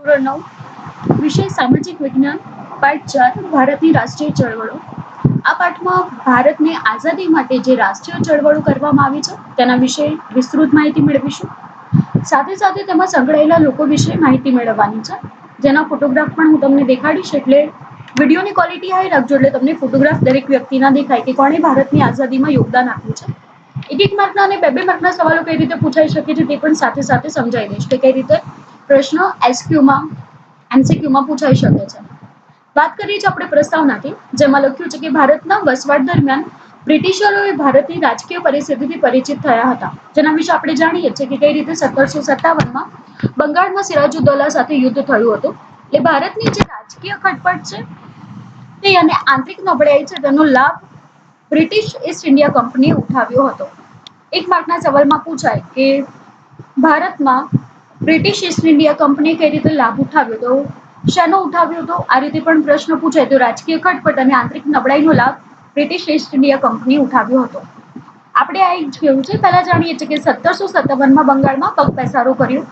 ધોરણ 9 વિષય સામાજિક વિજ્ઞાન પાઠ 4 ભારતની રાષ્ટ્રીય ચળવળો. આ પાઠમાં ભારતની આઝાદી માટે જે રાષ્ટ્રીય ચળવળો કરવામાં આવી છે તેના વિશે વિસ્તૃત માહિતી મેળવીશું. સાથે સાથે તેમાં સંકળાયેલા લોકો વિશે માહિતી મેળવવાની છે, જેના ફોટોગ્રાફ પણ હું તમને દેખાડીશ. એટલે વિડીયોની ક્વોલિટી હાઈ રાખજો, એટલે તમને ફોટોગ્રાફ દરેક વ્યક્તિના દેખાય કે કોણે ભારતની આઝાદીમાં યોગદાન આપ્યું છે. એક માર્કના અને બે માર્કના સવાલો કઈ રીતે પૂછાઈ શકે છે તે પણ સાથે સાથે સમજાવી દઈશ કે કઈ રીતે પ્રશ્ન એસક્યુમાં એમસીક્યુમાં પૂછાઈ શકે છે. વાત કરીએ છીએ આપણે પ્રસ્તાવનાથી, જેમાં લખ્યું છે કે ભારતના વસવાટ દરમિયાન બ્રિટિશરોએ ભારતની રાજકીય પરિસ્થિતિથી પરિચિત થયા હતા, જેના વિશે આપણે જાણીએ છીએ કે કઈ રીતે 1757માં બંગાળમાં સિરાજુદ્દૌલા સાથે યુદ્ધ થયું હતું. એટલે ભારતની જે રાજકીય ખટપટ છે તે અને આંતરિક નબળાઈ છે તેનો લાભ બ્રિટિશ ઈસ્ટ ઇન્ડિયા કંપનીએ ઉઠાવ્યો હતો. એક માર્કના સવાલમાં પૂછાય કે ભારતમાં બ્રિટિશ ઈસ્ટ ઇન્ડિયા કંપની કઈ રીતે લાભ ઉઠાવ્યો, તો શેનો ઉઠાવ્યો હતો? આ રીતે પણ પ્રશ્ન પૂછાય તો રાજકીય ખટપટ અને આંતરિક નબળાઈનો લાભ બ્રિટિશ ઈસ્ટ ઇન્ડિયા કંપની ઉઠાવ્યો હતો. આપણે આ જ કેવું છે, પહેલા જાણીએ છીએ કે 1757માં બંગાળમાં પગ પેસારો કર્યો.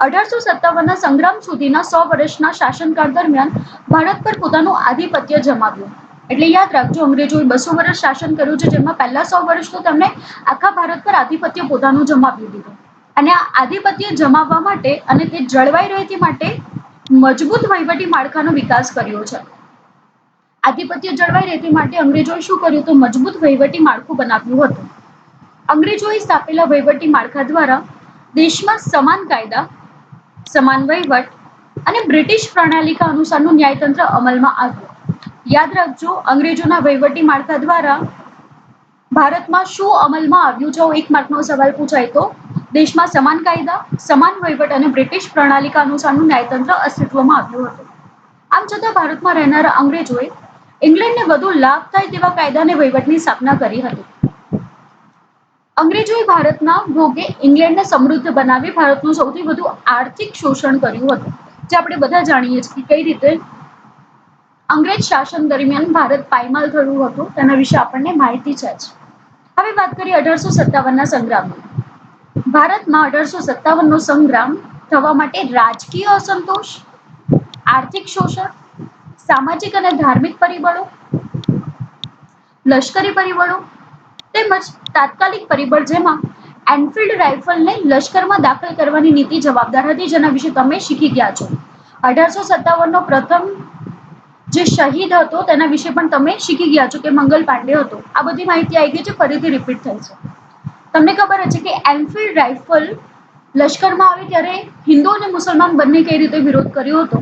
1857ના સંગ્રામ સુધીના 100 વર્ષના શાસનકાળ દરમિયાન ભારત પર પોતાનું આધિપત્ય જમાવ્યું. એટલે યાદ રાખજો, અંગ્રેજોએ 200 વર્ષ શાસન કર્યું છે, જેમાં પહેલા 100 વર્ષ તો તેમણે આખા ભારત પર આધિપત્ય પોતાનું જમાવી દીધું. અને આ આધિપત્ય જમાવવા માટે અને તે જળવાઈ રહે તે માટે મજબૂત વહીવટી માળખાનો વિકાસ કર્યો છે. આધિપત્ય જળવાઈ રહે તે માટે અંગ્રેજોએ શું કર્યું? તો મજબૂત વહીવટી માળખું બનાવ્યું હતું. અંગ્રેજોએ સ્થાપેલા વહીવટી માળખા દ્વારા દેશમાં સમાન કાયદા, સમાન વહીવટ અને બ્રિટિશ પ્રણાલિકા અનુસારનું ન્યાયતંત્ર અમલમાં આવ્યું. યાદ રાખજો, અંગ્રેજોના વહીવટી માળખા દ્વારા ભારતમાં શું અમલમાં આવ્યું છે? એક માર્કનો સવાલ પૂછાય તો દેશમાં સમાન કાયદા, સમાન વહીવટ અને બ્રિટિશ પ્રણાલિકા અનુસારનું ન્યાયતંત્ર અસ્તિત્વમાં આવ્યું હતું. આમ છતાં ભારતમાં રહેનારા અંગ્રેજોએ ઇંગ્લેન્ડને વધુ લાભ થાય તેવા કાયદા અને વહીવટની સ્થાપના કરી હતી. અંગ્રેજોએ ભારતના ભોગે ઇંગ્લેન્ડને સમૃદ્ધ બનાવી ભારતનું સૌથી વધુ આર્થિક શોષણ કર્યું હતું, જે આપણે બધા જાણીએ છીએ કે કઈ રીતે અંગ્રેજ શાસન દરમિયાન ભારત પાયમાલ થયું હતું, તેના વિશે આપણને માહિતી છે જ. હવે વાત કરીએ 1857ના સંગ્રામની. ભારતમાં 1857નો સંગ્રામ થવા માટે રાજકીય અસંતોષ, આર્થિક શોષણ, સામાજિક અને ધાર્મિક પરિબળો, લશ્કરી પરિબળો તેમજ તાત્કાલિક પરિબળ, જેમાં એનફિલ્ડ રાઇફલને લશ્કરમાં દાખલ કરવાની નીતિ જવાબદાર હતી, જેના વિશે તમે શીખી ગયા છો. 1857નો પ્રથમ જે શહીદ હતો તેના વિશે પણ તમે શીખી ગયા છો કે મંગલ પાંડે હતો. આ બધી માહિતી આવી ગઈ છે, ફરીથી રિપીટ થઈ છે. તમને ખબર છે કે એનફિલ્ડ રાઇફલ લશ્કરમાં આવે ત્યારે હિન્દુ અને મુસલમાન બંને કઈ રીતે વિરોધ કર્યો હતો,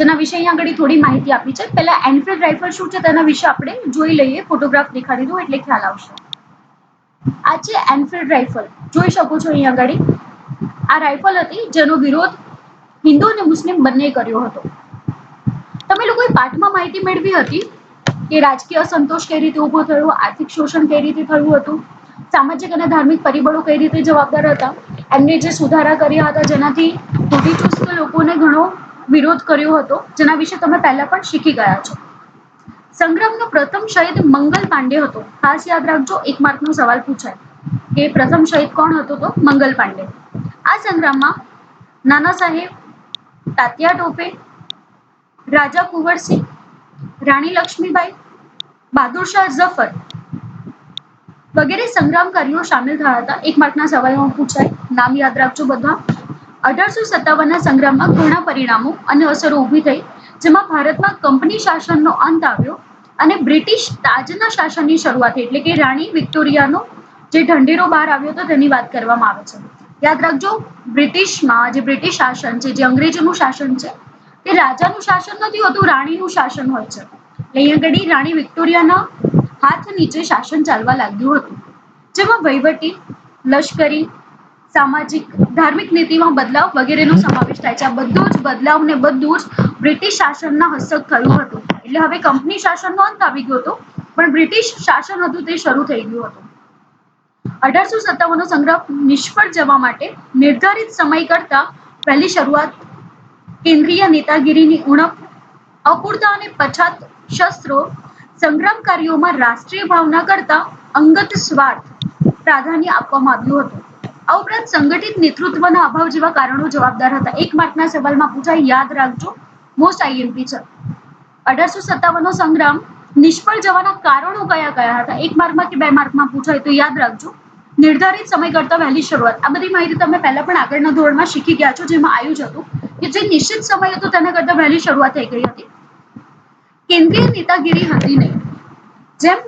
જેના વિશે અહીંયા આગળ થોડી માહિતી આપી છે. પહેલા એનફિલ્ડ રાઇફલ શું છે તેના વિશે આપણે જોઈ લઈએ. ફોટોગ્રાફ દેખાડી દઉં એટલે ખ્યાલ આવશે. આ છે એનફિલ્ડ રાઇફલ, જોઈ શકો છો અહીંયા આગળ. આ રાઇફલ હતી જેનો વિરોધ હિન્દુ અને મુસ્લિમ બંને કર્યો હતો. તમે લોકોએ પાઠમાં માહિતી મેળવી હતી કે રાજકીય અસંતોષ કઈ રીતે ઉભો થયો, આર્થિક શોષણ કઈ રીતે થયું હતું, સામાજિક અને ધાર્મિક પરિબળો કઈ રીતે જવાબદાર હતા, એમને જે સુધારા કર્યા હતા જેનાથી રૂઢિચુસ્ત લોકોને ઘણો વિરોધ કર્યો હતો, જેના વિશે તમે પહેલા પણ શીખી ગયા છો. સંગ્રામનો પ્રથમ શહીદ મંગલ પાંડે હતો. ખાસ યાદ રાખજો, એક માર્કનો સવાલ પૂછાય કે પ્રથમ શહીદ કોણ હતો? તો મંગલ પાંડે. આ સંગ્રામમાં નાના સાહેબ, તાત્યા ટોપે, રાજા કુંવરસિંહ, રાણી લક્ષ્મીબાઈ, બહાદુર શાહ ઝફર વગેરે સંગ્રામકારીઓ સામેલ થયા હતા. એક માર્કના સવાલમાં પૂછાય, નામ યાદ રાખજો બધા. 1857ના સંગ્રામમાં ઘણા પરિણામો અને અસરો ઊભી થઈ, જેમાં ભારતમાં કંપની શાસનનો અંત આવ્યો અને બ્રિટિશ તાજના શાસનની શરૂઆત, એટલે કે રાણી વિક્ટોરિયાનો જે ઢંઢેરો બહાર આવ્યો હતો તેની વાત કરવામાં આવે છે. યાદ રાખજો, બ્રિટિશમાં જે બ્રિટિશ શાસન છે, જે અંગ્રેજોનું શાસન છે, તે રાજાનું શાસન નથી હોતું, રાણીનું શાસન હોય છે. અહીંયા આગળ રાણી વિક્ટોરિયાના હાથ નીચે શાસન ચાલવા લાગ્યું હતું, જેમાં વહીવટી, લશ્કરી, સામાજિક, ધાર્મિક નીતિમાં બદલાવ વગેરેનો સમાવેશ થાય છે. આ બધું જ બદલાવ ને બધું જ બ્રિટિશ શાસનના હસ્તક થયું હતું. એટલે હવે કંપની શાસનનો અંત આવી ગયો હતો, પણ બ્રિટિશ શાસન હતું તે શરૂ થઈ ગયું હતું. 1857નો સંગ્રામ નિષ્ફળ જવા માટે નિર્ધારિત સમય કરતા પહેલી શરૂઆત કેન્દ્રીય નેતાગીરીની ઉણપ, અપૂરતા અને પછાત શસ્ત્રો, સંગ્રામકારીઓમાં રાષ્ટ્રીય ભાવના કરતા અંગત સ્વાર્થ પ્રાધાન્ય આપવામાં આવ્યું હતું. આ ઉપરાંત સંગઠિત નેતૃત્વના અભાવ જેવા કારણો જવાબદાર હતા. 1 માર્કના સવાલમાં પૂછાય, યાદ રાખજો, મોસ્ટ આઈએમપી છે. 1857 નો સંગ્રામ નિષ્ફળ જવાના કારણો કયા કયા હતા? 1 માર્કમાં કે 2 માર્કમાં પૂછાય તો યાદ રાખજો, નિર્ધારિત સમય કરતા વહેલી શરૂઆત. આ બધી માહિતી તમે પહેલા પણ આગળના ધોરણમાં શીખી ગયા છો, જેમાં આવ્યું જ હતું કે જે નિશ્ચિત સમય હતો તેના કરતા વહેલી શરૂઆત થઈ ગઈ હતી. કેન્દ્રીય નેતાગીરી હતી નહીં. જેમ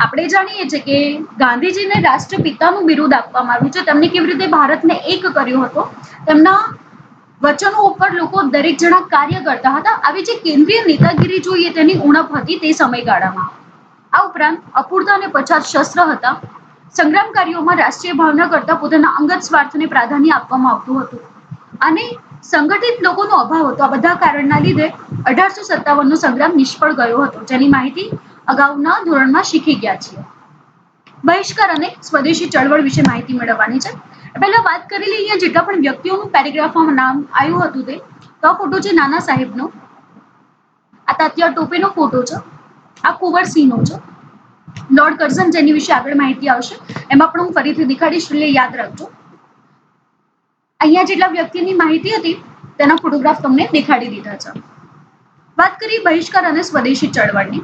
આપણે જાણીએ છીએ કે ગાંધીજીને રાષ્ટ્રપિતાનું બિરુદ આપવામાં આવ્યું છે. તેમને કેવી રીતે ભારતને એક કર્યો હતો, તેમના વચનો ઉપર લોકો દરેક જણા કાર્ય કરતા હતા. આવી જે કેન્દ્રીય નેતાગીરી જોઈએ તેની ઉણપ હતી તે સમયગાળામાં. આ ઉપરાંત અપૂરતા અને પછાત શસ્ત્ર હતા. સંગ્રામકારીઓમાં રાષ્ટ્રીય ભાવના કરતા પોતાના અંગત સ્વાર્થને પ્રાધાન્ય આપવામાં આવતું હતું અને સંગઠિત લોકોનો અભાવ હતો. આ બધા કારણના લીધે 1857 નો સંગ્રામ નિષ્ફળ ગયો હતો, જેની માહિતી અગાઉના ધોરણમાં શીખી ગયા છીએ. બહિષ્કાર અને સ્વદેશી ચળવળ વિશે માહિતી મેળવવાની છે. પહેલા વાત કરેલી અહીંયા જેટલા પણ વ્યક્તિઓનું પેરેગ્રાફમાં નામ આવ્યું હતું તે તો આ ફોટો છે નાના સાહેબનો, આ તાત્યા ટોપેનો ફોટો છે, આ કુંવરસિંહનો છે, લોર્ડ કર્ઝન જેની વિશે આગળ માહિતી આવશે એમાં પણ હું ફરીથી દેખાડીશ, એટલે યાદ રાખજો. અહીંયા જેટલા વ્યક્તિની માહિતી હતી તેના ફોટોગ્રાફ તમને દેખાડી દીધા છે. વાત કરીએ બહિષ્કાર અને સ્વદેશી ચળવળની.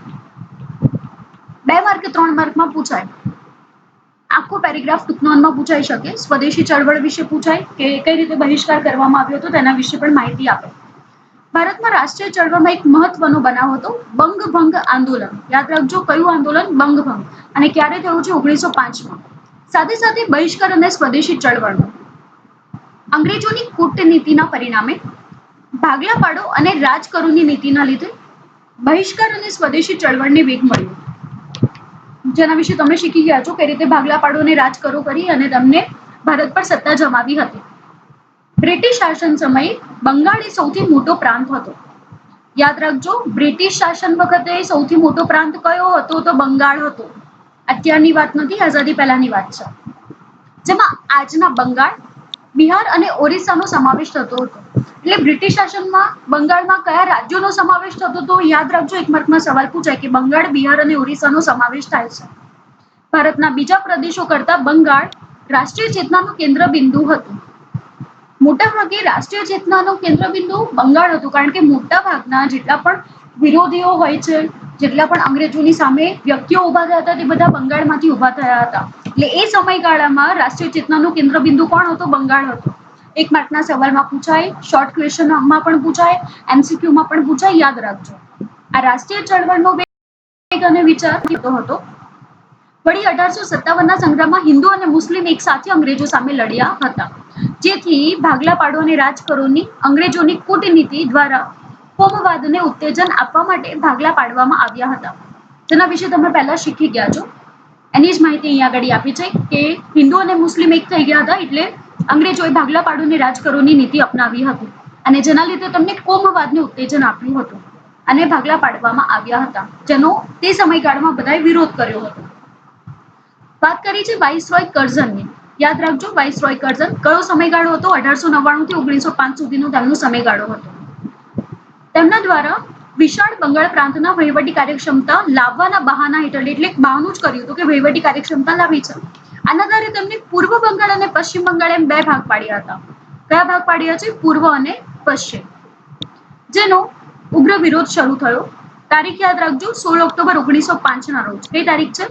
2 માર્ક કે 3 માર્કમાં પૂછાય. આખો પેરેગ્રાફ ટૂંકનોંધમાં પૂછાઈ શકે. સ્વદેશી ચળવળ વિશે પૂછાય કે કઈ રીતે બહિષ્કાર કરવામાં આવ્યો હતો તેના વિશે પણ માહિતી આપે. ભારતમાં રાષ્ટ્રીય ચળવળમાં એક મહત્વનો બનાવ હતો બંગભંગ આંદોલન. યાદ રાખજો, કયું આંદોલન? બંગભંગ. અને ક્યારે થયું છે? 1905માં. સાથે સાથે બહિષ્કાર અને સ્વદેશી ચળવળનો અંગ્રેજોની કૂટનીતિના પરિણામે ભાગલા પાડો અને રાજ કરોની નીતિના લીધે બહિષ્કાર અને સ્વદેશી ચળવળને વેગ મળ્યો, જેના વિશે તમે શીખી ગયા છો કઈ રીતે ભાગલા પાડો અને રાજ કરો કરી અને તમને ભારત પર સત્તા જમાવી હતી. બ્રિટિશ શાસન સમયે બંગાળ એ સૌથી મોટો પ્રાંત હતો. યાદ રાખજો, બ્રિટિશ શાસન વખતે સૌથી મોટો પ્રાંત કયો હતો? તો બંગાળ હતો. અત્યારની વાત નથી, આઝાદી પહેલાની વાત છે. જેમાં આજના બંગાળ, બિહાર અને ઓરિસ્સાનો સમાવેશ થતો હતો. એટલે બ્રિટિશ શાસનમાં બંગાળમાં કયા રાજ્યોનો સમાવેશ થતો? તો યાદ રાખજો, 1 માર્કમાં સવાલ પૂછાય કે બંગાળ, બિહાર અને ઓરિસ્સાનો સમાવેશ થાય છે. ભારતના બીજા પ્રદેશો કરતા બંગાળ રાષ્ટ્રીય ચેતનાનું કેન્દ્ર બિંદુ હતું. મોટા ભાગે રાષ્ટ્રીય ચેતનાનું કેન્દ્ર બિંદુ બંગાળ હતું, કારણ કે મોટા ભાગના જેટલા પણ વિરોધીઓ હોય છે, જેટલા પણ અંગ્રેજોની સામે વ્યક્તિઓ ઉભા થયા હતા તે બધા બંગાળમાંથી ઉભા થયા હતા. એટલે એ સમયગાળામાં રાષ્ટ્રીય ચેતનાનું કેન્દ્ર બિંદુ કોણ હતો? બંગાળ હતો. 1 માર્કના સવાલમાં પૂછાય, શોર્ટ ક્વેશ્ચનમાં પણ પૂછાય, એમસીક્યુમાં પણ પૂછાય, યાદ રાખજો. આ રાષ્ટ્રીય ચળવળનો વેગ અને વિચાર હતો. વળી 1857ના સંગ્રામમાં હિન્દુ અને મુસ્લિમ એક સાથે અંગ્રેજો સામે લડ્યા હતા, જેથી ભાગલા પાડો અને રાજકરોની અંગ્રેજોની કૂટનીતિ દ્વારા કોમવાદને ઉત્તેજન આપવા માટે ભાગલા પાડવામાં આવ્યા હતા, જેના વિશે તમે પહેલા શીખી ગયા છો. એની જ માહિતી અહીંયા આગળ આપી છે કે હિન્દુ અને મુસ્લિમ એક થઈ ગયા હતા, એટલે અંગ્રેજોએ ભાગલા પાડો અને રાજકરોની નીતિ અપનાવી હતી અને જેના લીધે તમને કોમવાદને ઉત્તેજન આપ્યું હતું અને ભાગલા પાડવામાં આવ્યા હતા, જેનો તે સમયગાળામાં બધાએ વિરોધ કર્યો હતો. વાત કરી છે વાઇસરોય કર્ઝનની. યાદ રાખજો, વાઇસરોય કર્ઝન કયો સમયગાળો હતો? 1899 થી 1905 સુધીનો તેમનો સમયગાળો હતો. તેમના દ્વારા વિશાળ બંગાળ પ્રાંતના વહીવટી કાર્યક્ષમતા લાવવાના બહાના હેઠળ, એટલે બહાનું જ કર્યું હતું કે વહીવટી કાર્યક્ષમતા લાવી છે. આના આધારે તેમને પૂર્વ બંગાળ અને પશ્ચિમ બંગાળ એમ 2 ભાગ પાડ્યા હતા. કયા ભાગ પાડ્યા છે? પૂર્વ અને પશ્ચિમ, જેનો ઉગ્ર વિરોધ શરૂ થયો. તારીખ યાદ રાખજો, 16 ઓક્ટોબર 1905 ના રોજ. કઈ તારીખ છે?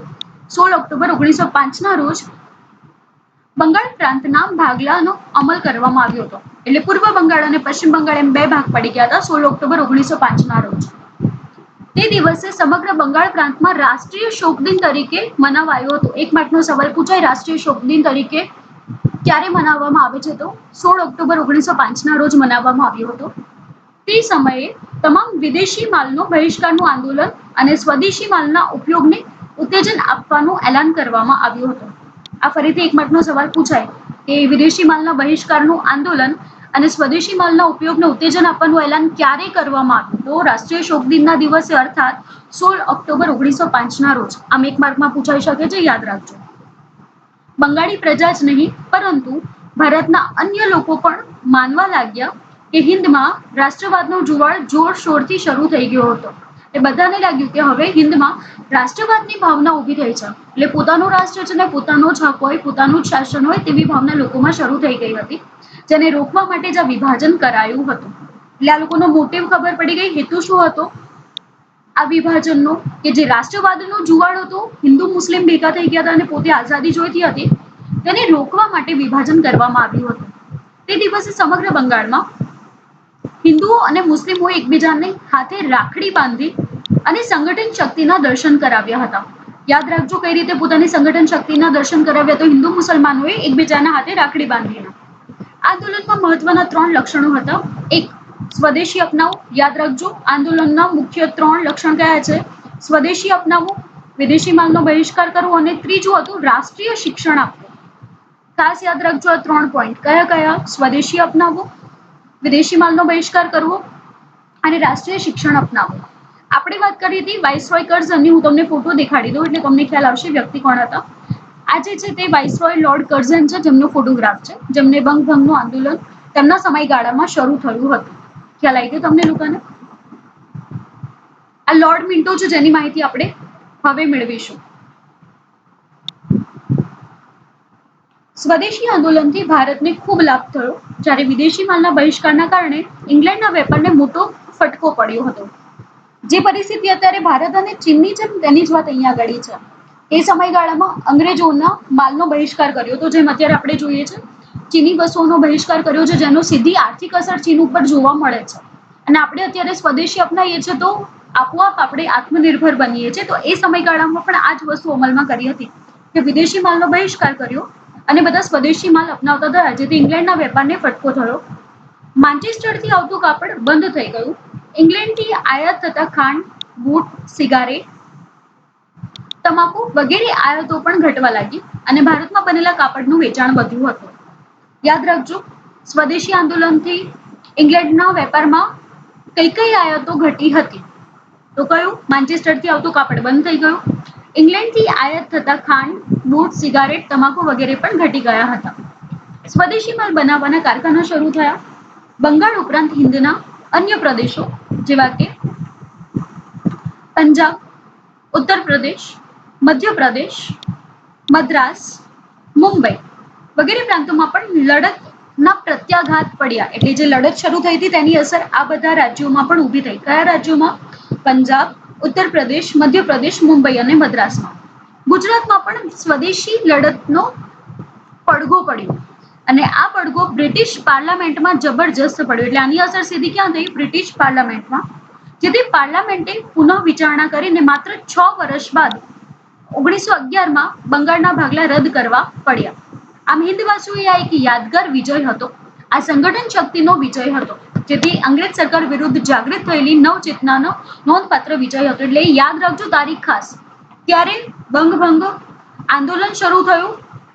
16 ઓક્ટોબર 1905 ના રોજ બંગાળ પ્રાંતના ભાગલાનો અમલ કરવામાં આવ્યો હતો. એટલે પૂર્વ બંગાળ અને પશ્ચિમ બંગાળ એમ 2 ભાગ પડી ગયા હતા 16 ઓક્ટોબર 1905 ના રોજ. તે દિવસે સમગ્ર બંગાળ પ્રાંતમાં રાષ્ટ્રીય શોક દિન તરીકે મનાવાયો હતો. 1 માર્કનો સવાલ પૂછાય, રાષ્ટ્રીય શોક દિન તરીકે ક્યારે મનાવવામાં આવે છે? તો 16 ઓક્ટોબર 1905 ના રોજ મનાવવામાં આવ્યો હતો. તે સમયે તમામ વિદેશી માલનો બહિષ્કારનું આંદોલન અને સ્વદેશી માલના ઉપયોગને ઉત્તેજન આપવાનું એલાન કરવામાં આવ્યું હતું. આ ફરીથી 1 માર્કનો સવાલ પૂછાય કે વિદેશી માલના બહિષ્કારનું આંદોલન અને સ્વદેશી માલના ઉપયોગને ઉત્તેજન આપવાનું એલાન ક્યારે કરવામાં આવ્યું? તો રાષ્ટ્રીય શોક દિનના દિવસે, અર્થાત 16 ઓક્ટોબર 1905 ના રોજ. આમ 1 માર્કમાં પૂછાઈ શકે છે, યાદ રાખજો. બંગાળી પ્રજા જ નહીં પરંતુ ભારતના અન્ય લોકો પણ માનવા લાગ્યા કે હિન્દમાં રાષ્ટ્રવાદનો જુવાળ જોરશોરથી શરૂ થઈ ગયો હતો. એ બધાને લાગ્યું કે હવે હિન્દમાં રાષ્ટ્રવાદની ભાવના ઊભી થઈ છે, એટલે પોતાનું રાષ્ટ્ર છે ને પોતાનો જ હક હોય, પોતાનું જ શાસન હોય તેવી ભાવના લોકોમાં શરૂ થઈ ગઈ હતી, જેને રોકવા માટે જ આ વિભાજન કરાયું હતું. એટલે આ લોકોનો મોટિવ ખબર પડી ગઈ, હેતુ શું હતો આ વિભાજનનો, કે જે રાષ્ટ્રવાદનો જુવાળ હતો, હિન્દુ મુસ્લિમ ભેગા થઈ ગયા હતા અને પોતે આઝાદી જોઈતી હતી, તેને રોકવા માટે વિભાજન કરવામાં આવ્યું હતું. તે દિવસે સમગ્ર બંગાળમાં હિન્દુઓ અને મુસ્લિમોએ એકબીજાને હાથે રાખડી બાંધી અને સંગઠન શક્તિના દર્શન કરાવ્યા હતા. યાદ રાખજો કઈ રીતે પોતાની સંગઠન શક્તિના દર્શન કરાવ્યા, તો હિન્દુ મુસલમાનોએ એકબીજાના હાથે રાખડી બાંધીને. આંદોલનમાં મહત્વના 3 લક્ષણો હતા. એક, સ્વદેશી અપનાવો. યાદ રાખજો આંદોલનના મુખ્ય 3 લક્ષણ કયા છે? સ્વદેશી અપનાવવું, વિદેશી માલનો બહિષ્કાર કરવો અને ત્રીજું હતું રાષ્ટ્રીય શિક્ષણ આપવું. ખાસ યાદ રાખજો આ 3 પોઈન્ટ. કયા કયા? સ્વદેશી અપનાવવું, વિદેશી માલનો બહિષ્કાર કરવો અને રાષ્ટ્રીય શિક્ષણ અપનાવવું. આપણે વાત કરી હતી વાઇસરોય કર્ઝનની, હું તમને ફોટો દેખાડી દઉં એટલે તમને ખ્યાલ આવશે વ્યક્તિ કોણ હતા. આ જે છે તે વાઇસરોય લોર્ડ કર્ઝન છે, જેમનો ફોટોગ્રાફ છે, જેમને બંગભંગનું આંદોલન તેમના સમયગાળામાં શરૂ થયું હતું. ખ્યાલ આવી ગયો તમને લોકોને? આ લોર્ડ મિન્ટો છે, જેની માહિતી આપણે હવે મેળવીશું. સ્વદેશી આંદોલનથી ભારતને ખૂબ લાભ થયો, જ્યારે વિદેશી માલના બહિષ્કારના કારણે ઇંગ્લેન્ડના વેપારને મોટો ફટકો પડ્યો હતો. જે પરિસ્થિતિ અત્યારે ભારત અને ચીનની છે તેની જ વાત અહીંયા આગળ છે. એ સમયગાળામાં અંગ્રેજોના માલનો બહિષ્કાર કર્યો હતો, જેમ અત્યારે આપણે જોઈએ છે ચીની વસ્તુઓનો બહિષ્કાર કર્યો છે, જેનો સીધી આર્થિક અસર ચીન ઉપર જોવા મળે છે. અને આપણે અત્યારે સ્વદેશી અપનાવીએ છીએ તો આપોઆપ આપણે આત્મનિર્ભર બનીએ છીએ. તો એ સમયગાળામાં પણ આ જ વસ્તુ અમલમાં કરી હતી કે વિદેશી માલનો બહિષ્કાર કર્યો અને બધા સ્વદેશી માલ અપનાવતા થયા, જેથી ઇંગ્લેન્ડના વેપારને ફટકો થયો. માન્ચેસ્ટરથી આવતું કાપડ બંધ થઈ ગયું. ઇંગ્લેન્ડથી આયાત થતા ખાંડ, બૂટ, સિગારેટ, તમાકુ વગેરે આયાતો પણ ઘટવા લાગી અને ભારતમાં બનેલા કાપડનું વેચાણ વધ્યું હતું. યાદ રાખજો સ્વદેશી આંદોલનથી ઇંગ્લેન્ડના વેપારમાં કઈ કઈ આયાતો ઘટી હતી? તો કયું? માન્ચેસ્ટરથી આવતું કાપડ બંધ થઈ ગયું. ઇંગ્લેન્ડથી આયાત થતા ખાંડ, બૂટ, સિગારેટ, તમાકુ વગેરે પણ ઘટી ગયા હતા. સ્વદેશી માલ બનાવવાના કારખાના શરૂ થયા. બંગાળ ઉપરાંત હિન્દના અન્ય પ્રદેશો જેવા કે પંજાબ, ઉત્તર પ્રદેશ, મધ્યપ્રદેશ, મદ્રાસ, મુંબઈ વગેરે પ્રાંતોમાં પણ લડતના પ્રત્યાઘાત પડ્યા. એટલે જે લડત શરૂ થઈ હતી તેની અસર આ બધા રાજ્યોમાં પણ ઊભી થઈ. કયા રાજ્યોમાં? પંજાબ, ઉત્તર પ્રદેશ, મધ્યપ્રદેશ, મુંબઈ અને મદ્રાસમાં. ગુજરાતમાં પણ સ્વદેશી લડતનો પડઘો પડ્યો અને આ પડઘો બ્રિટિશ પાર્લામેન્ટમાં જબરજસ્ત પડ્યો. એટલે આની અસર સીધી ક્યાં થઈ? બ્રિટિશ પાર્લામેન્ટમાં. જેથી પાર્લામેન્ટે પુનઃ વિચારણા કરીને માત્ર 6 વર્ષ બાદ 1911માં બંગાળના ભાગલા રદ કરવા પડ્યા. આમ હિન્દવાસીઓએ આ એક યાદગાર વિજય હતો. આ સંગઠન શક્તિનો વિજય હતો, જેથી અંગ્રેજ સરકાર વિરુદ્ધ જાગૃત થયેલી નવચેતનાનો નોંધપાત્ર વિજય હતો. એટલે યાદ રાખજો તારીખ ખાસ. ત્યારે બંગભંગ આંદોલન શરૂ થયું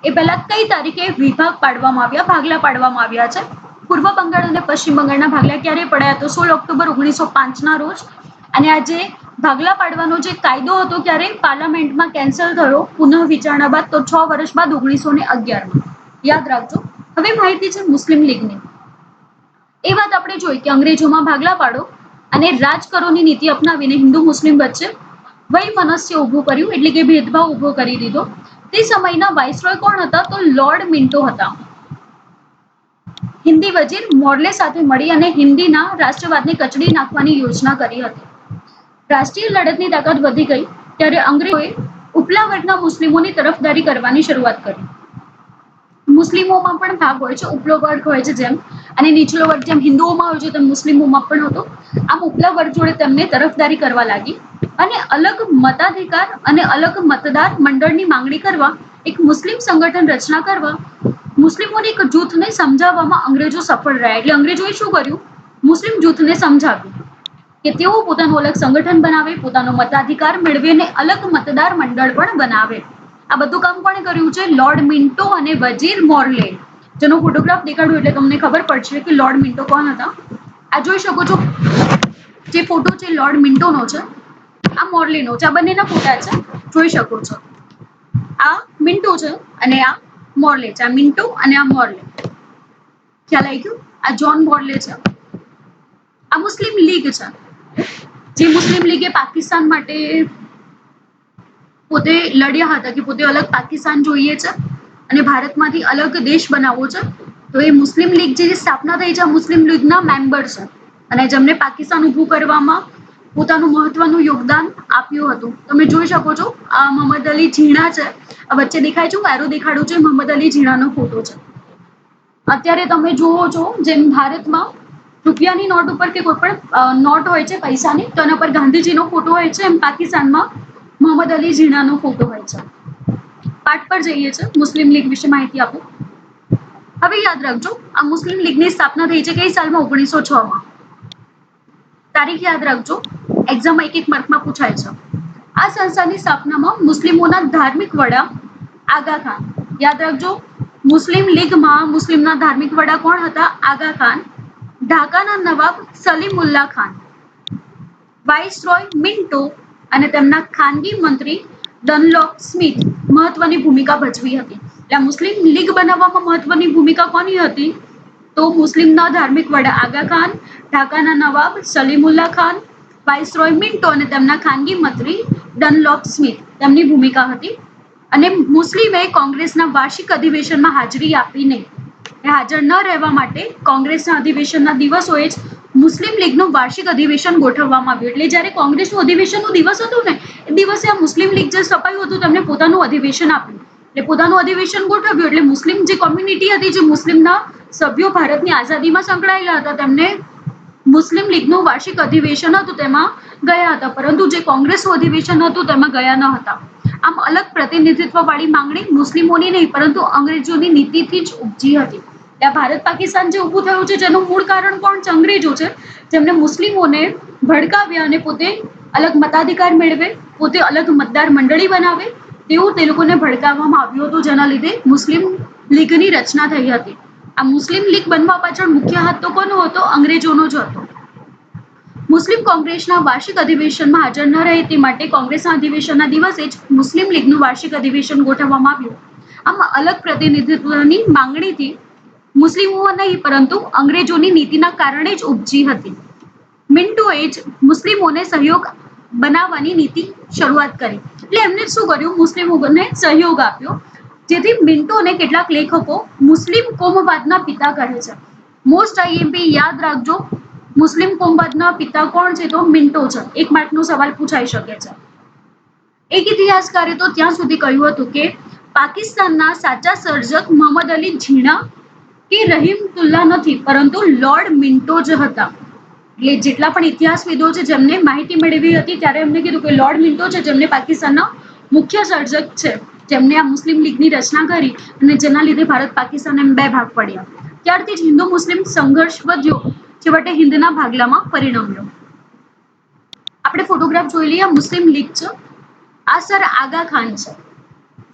એ પહેલા કઈ તારીખે વિભાગ પાડવામાં આવ્યા, ભાગલા પાડવામાં આવ્યા છે? પૂર્વ બંગાળ અને પશ્ચિમ બંગાળના ભાગલા ક્યારે પડ્યા? તો 16 ઓક્ટોબર 1905ના રોજ. અને આજે ભાગલા પાડવાનો જે કાયદો હતો ક્યારે પાર્લામેન્ટમાં કેન્સલ થયો પુનઃ વિચારણા બાદ? તો 6 વર્ષ બાદ 1911માં. યાદ રાખજો. હવે માહિતી છે મુસ્લિમ લીગની. એ વાત આપણે જોઈ કે અંગ્રેજોમાં ભાગલા પાડો અને રાજ કરોની નીતિ અપનાવીને હિન્દુ મુસ્લિમ વચ્ચે વૈમનસ્ય ઊભું કર્યું, એટલે કે ભેદભાવ ઊભો કરી દીધો. તે સમયના વાઇસરોય કોણ હતા? તો લોર્ડ મિન્ટો હતા. હિન્દી વજીર મોર્લે સાથે મળી અને હિન્દીના રાષ્ટ્રવાદને કચડી નાખવાની યોજના કરી હતી. રાષ્ટ્રીય લડતની તાકાત વધી ગઈ ત્યારે અંગ્રેજોએ ઉપલા વર્ગના મુસ્લિમોની તરફદારી કરવાની શરૂઆત કરી. મુસ્લિમોમાં પણ ભાગ હોય છે, ઉપલો વર્ગ હોય છે જેમ, અને નીચલો વર્ગ જેમ હિન્દુઓમાં હોય છે તેમ મુસ્લિમોમાં પણ હતો. આમ ઉપલા વર્ગ જોડે તેમને તરફદારી કરવા લાગી અને અલગ મતાધિકાર અને અલગ મતદાર મંડળની માંગણી કરવા એક મુસ્લિમ સંગઠન રચના કરવા મુસ્લિમોને એક જૂથને સમજાવવામાં અંગ્રેજો સફળ રહ્યા. એટલે અંગ્રેજોએ શું કર્યું? મુસ્લિમ જૂથને સમજાવ્યું કે તેઓ પોતાનું અલગ સંગઠન બનાવે, પોતાનો મતાધિકાર મેળવે અને અલગ મતદાર મંડળ પણ બનાવે. આ બધું કામ કોણે કર્યું છે? લોર્ડ મિન્ટો અને વજીર મોર્લે, જેનો ફોટોગ્રાફ દેખાડું એટલે તમને ખબર પડશે કે લોર્ડ મિન્ટો કોણ હતા. આ જોઈ શકો છો જે ફોટો છે લોર્ડ મિન્ટોનો છે, આ મોર્લેનો છે. આ બંનેના ફોટા છે, જોઈ શકો છો. આ મિન્ટો છે અને આ મોર્લે છે. આ મિન્ટો અને આ મોર્લે. ખ્યાલ આવી ગયું? આ જ્હોન મોર્લે છે. આ મુસ્લિમ લીગ છે. જે મુસ્લિમ લીગે પાકિસ્તાન માટે પોતે લડ્યા હતા કે પોતે અલગ પાકિસ્તાન જોઈએ છે અને ભારતમાંથી અલગ દેશ બનાવવો છે, તો એ મુસ્લિમ લીગ જે સ્થાપના થઈ છે મુસ્લિમ લીગના મેમ્બર છે અને જેમને પાકિસ્તાન ઊભું કરવામાં પોતાનું મહત્વનું યોગદાન આપ્યું હતું. તમે જોઈ શકો છો આ મોહમ્મદ અલી ઝીણા છે, આ વચ્ચે દેખાય છે, હું એરો દેખાડું છું, મોહમ્મદ અલી ઝીણાનો ફોટો છે. અત્યારે તમે જુઓ છો જેમ ભારતમાં રૂપિયાની નોટ ઉપર કે કોઈ પણ નોટ હોય છે પૈસાની, તો એના પર ગાંધીજીનો ફોટો હોય છે, એમ પાકિસ્તાનમાં મોહમ્મદ અલી ઝીણાનો ફોટો હોય છે. પાઠ પર જઈએ છે, મુસ્લિમ લીગ વિશે માહિતી આપું. હવે યાદ રાખજો આ મુસ્લિમ લીગની સ્થાપના થઈ છે કઈ સાલમાં? 1906 માં. તારીખ યાદ રાખજો, એક્ઝામ એક માર્કમાં પૂછાય છે. આ સંસ્થાની સ્થાપનામાં મુસ્લિમોના ધાર્મિક વડા આગા ખાન, યાદ રાખજો મુસ્લિમ લીગમાં મુસ્લિમના ધાર્મિક વડા કોણ હતા? આગા ખાન. ઢાકાના નવાબ સલીમુલ્લા ખાન, વાઇસરોય મિન્ટો અને તેમના ખાનગી મંત્રી ડનલોપ સ્મિથ મહત્વની ભૂમિકા ભજવી હતી. એટલે મુસ્લિમ લીગ બનાવવામાં મહત્વની ભૂમિકા કોની હતી? તો મુસ્લિમના ધાર્મિક વડા આગા ખાન, ઢાકાના નવાબ સલીમુલ્લા ખાન, વાઇસરોય મિન્ટો અને તેમના ખાનગી મંત્રી ડનલોપ સ્મિથ, તેમની ભૂમિકા હતી. અને મુસ્લિમે કોંગ્રેસના વાર્ષિક અધિવેશનમાં હાજરી આપી નહીં. હાજર ન રહેવા માટે કોંગ્રેસના અધિવેશનના દિવસોએ જ મુસ્લિમ લીગનું વાર્ષિક અધિવેશન ગોઠવવામાં આવ્યું. એટલે જ્યારે કોંગ્રેસનું અધિવેશનનો દિવસ હતું ને એ દિવસે આ મુસ્લિમ લીગ જે સ્થપાયું હતું તેમને પોતાનું અધિવેશન આપ્યું. એટલે પોતાનું અધિવેશન ગોઠવ્યું એટલે મુસ્લિમ જે કોમ્યુનિટી હતી, જે મુસ્લિમના સભ્યો ભારતની આઝાદીમાં સંકળાયેલા હતા, તેમને મુસ્લિમ લીગનું વાર્ષિક અધિવેશન હતું તેમાં ગયા હતા, પરંતુ જે કોંગ્રેસનું અધિવેશન હતું તેમાં ગયા ન હતા. આમ અલગ પ્રતિનિધિત્વ વાળી માંગણી મુસ્લિમોની નહીં પરંતુ અંગ્રેજોની નીતિથી જ ઉપજી હતી. ત્યાં ભારત પાકિસ્તાન જે ઊભું થયું છે જેનું મૂળ કારણ કોણ છે? અંગ્રેજો છે, જેમને મુસ્લિમોને ભડકાવ્યા અને પોતે અલગ મતાધિકાર મેળવે, પોતે અલગ મતદાર મંડળી બનાવે તેવું તે લોકોને ભડકાવવામાં આવ્યું હતું, જેના લીધે મુસ્લિમ લીગની રચના થઈ હતી. આ મુસ્લિમ લીગ બનવા પાછળ મુખ્ય હાથ તો કોનો હતો? અંગ્રેજોનો જ હતો. મુસ્લિમ કોંગ્રેસના વાર્ષિક અધિવેશનમાં હાજર ન રહે તે માટે કોંગ્રેસના અધિવેશનના દિવસે જ મુસ્લિમ લીગનું વાર્ષિક અધિવેશન ગોઠવવામાં આવ્યું. આમાં અલગ પ્રતિનિધિત્વની માંગણીથી મુસ્લિમો નહીં પરંતુ અંગ્રેજોની નીતિના કારણે જ ઉપજી હતી. મિન્ટોએ જ મુસ્લિમોને સહયોગ બનાવવાની નીતિ શરૂઆત કરી. એટલે એમને શું કર્યું? મુસ્લિમોને સહયોગ આપ્યો, જેથી મિન્ટોને કેટલાક લેખકો મુસ્લિમ કોમવાદના પિતા કહે છે. મોસ્ટ આઈએમપી યાદ રાખજો, મુસ્લિમ કોમવાદના પિતા કોણ છે? તો મિન્ટો છે. એક માર્કનો સવાલ પૂછાઈ શકે છે. એક ઇતિહાસકારે તો ત્યાં સુધી કહ્યું હતું કે પાકિસ્તાનના સાચા સર્જક મોહમ્મદ અલી ઝીણા કે રહીમતુલ્લા નથી પરંતુ લોર્ડ મિન્ટો જ હતા. એટલે જેટલા પણ ઇતિહાસવિદો છે જેમને માહિતી મેળવી હતી ત્યારે એમને કીધું કે લોર્ડ મિન્ટો છે જેમને પાકિસ્તાનના મુખ્ય સર્જક છે, જેમને આ મુસ્લિમ લીગની રચના કરી અને જેના લીધે ભારત પાકિસ્તાન એમ બે ભાગ પડ્યા. ત્યારથી જ હિન્દુ મુસ્લિમ સંઘર્ષ વધ્યો, છેવટે હિન્દના ભાગલામાં પરિણમ્યો. આપણે ફોટોગ્રાફ જોઈ લઈએ. મુસ્લિમ લીગ છે, આ સર આગા ખાન છે,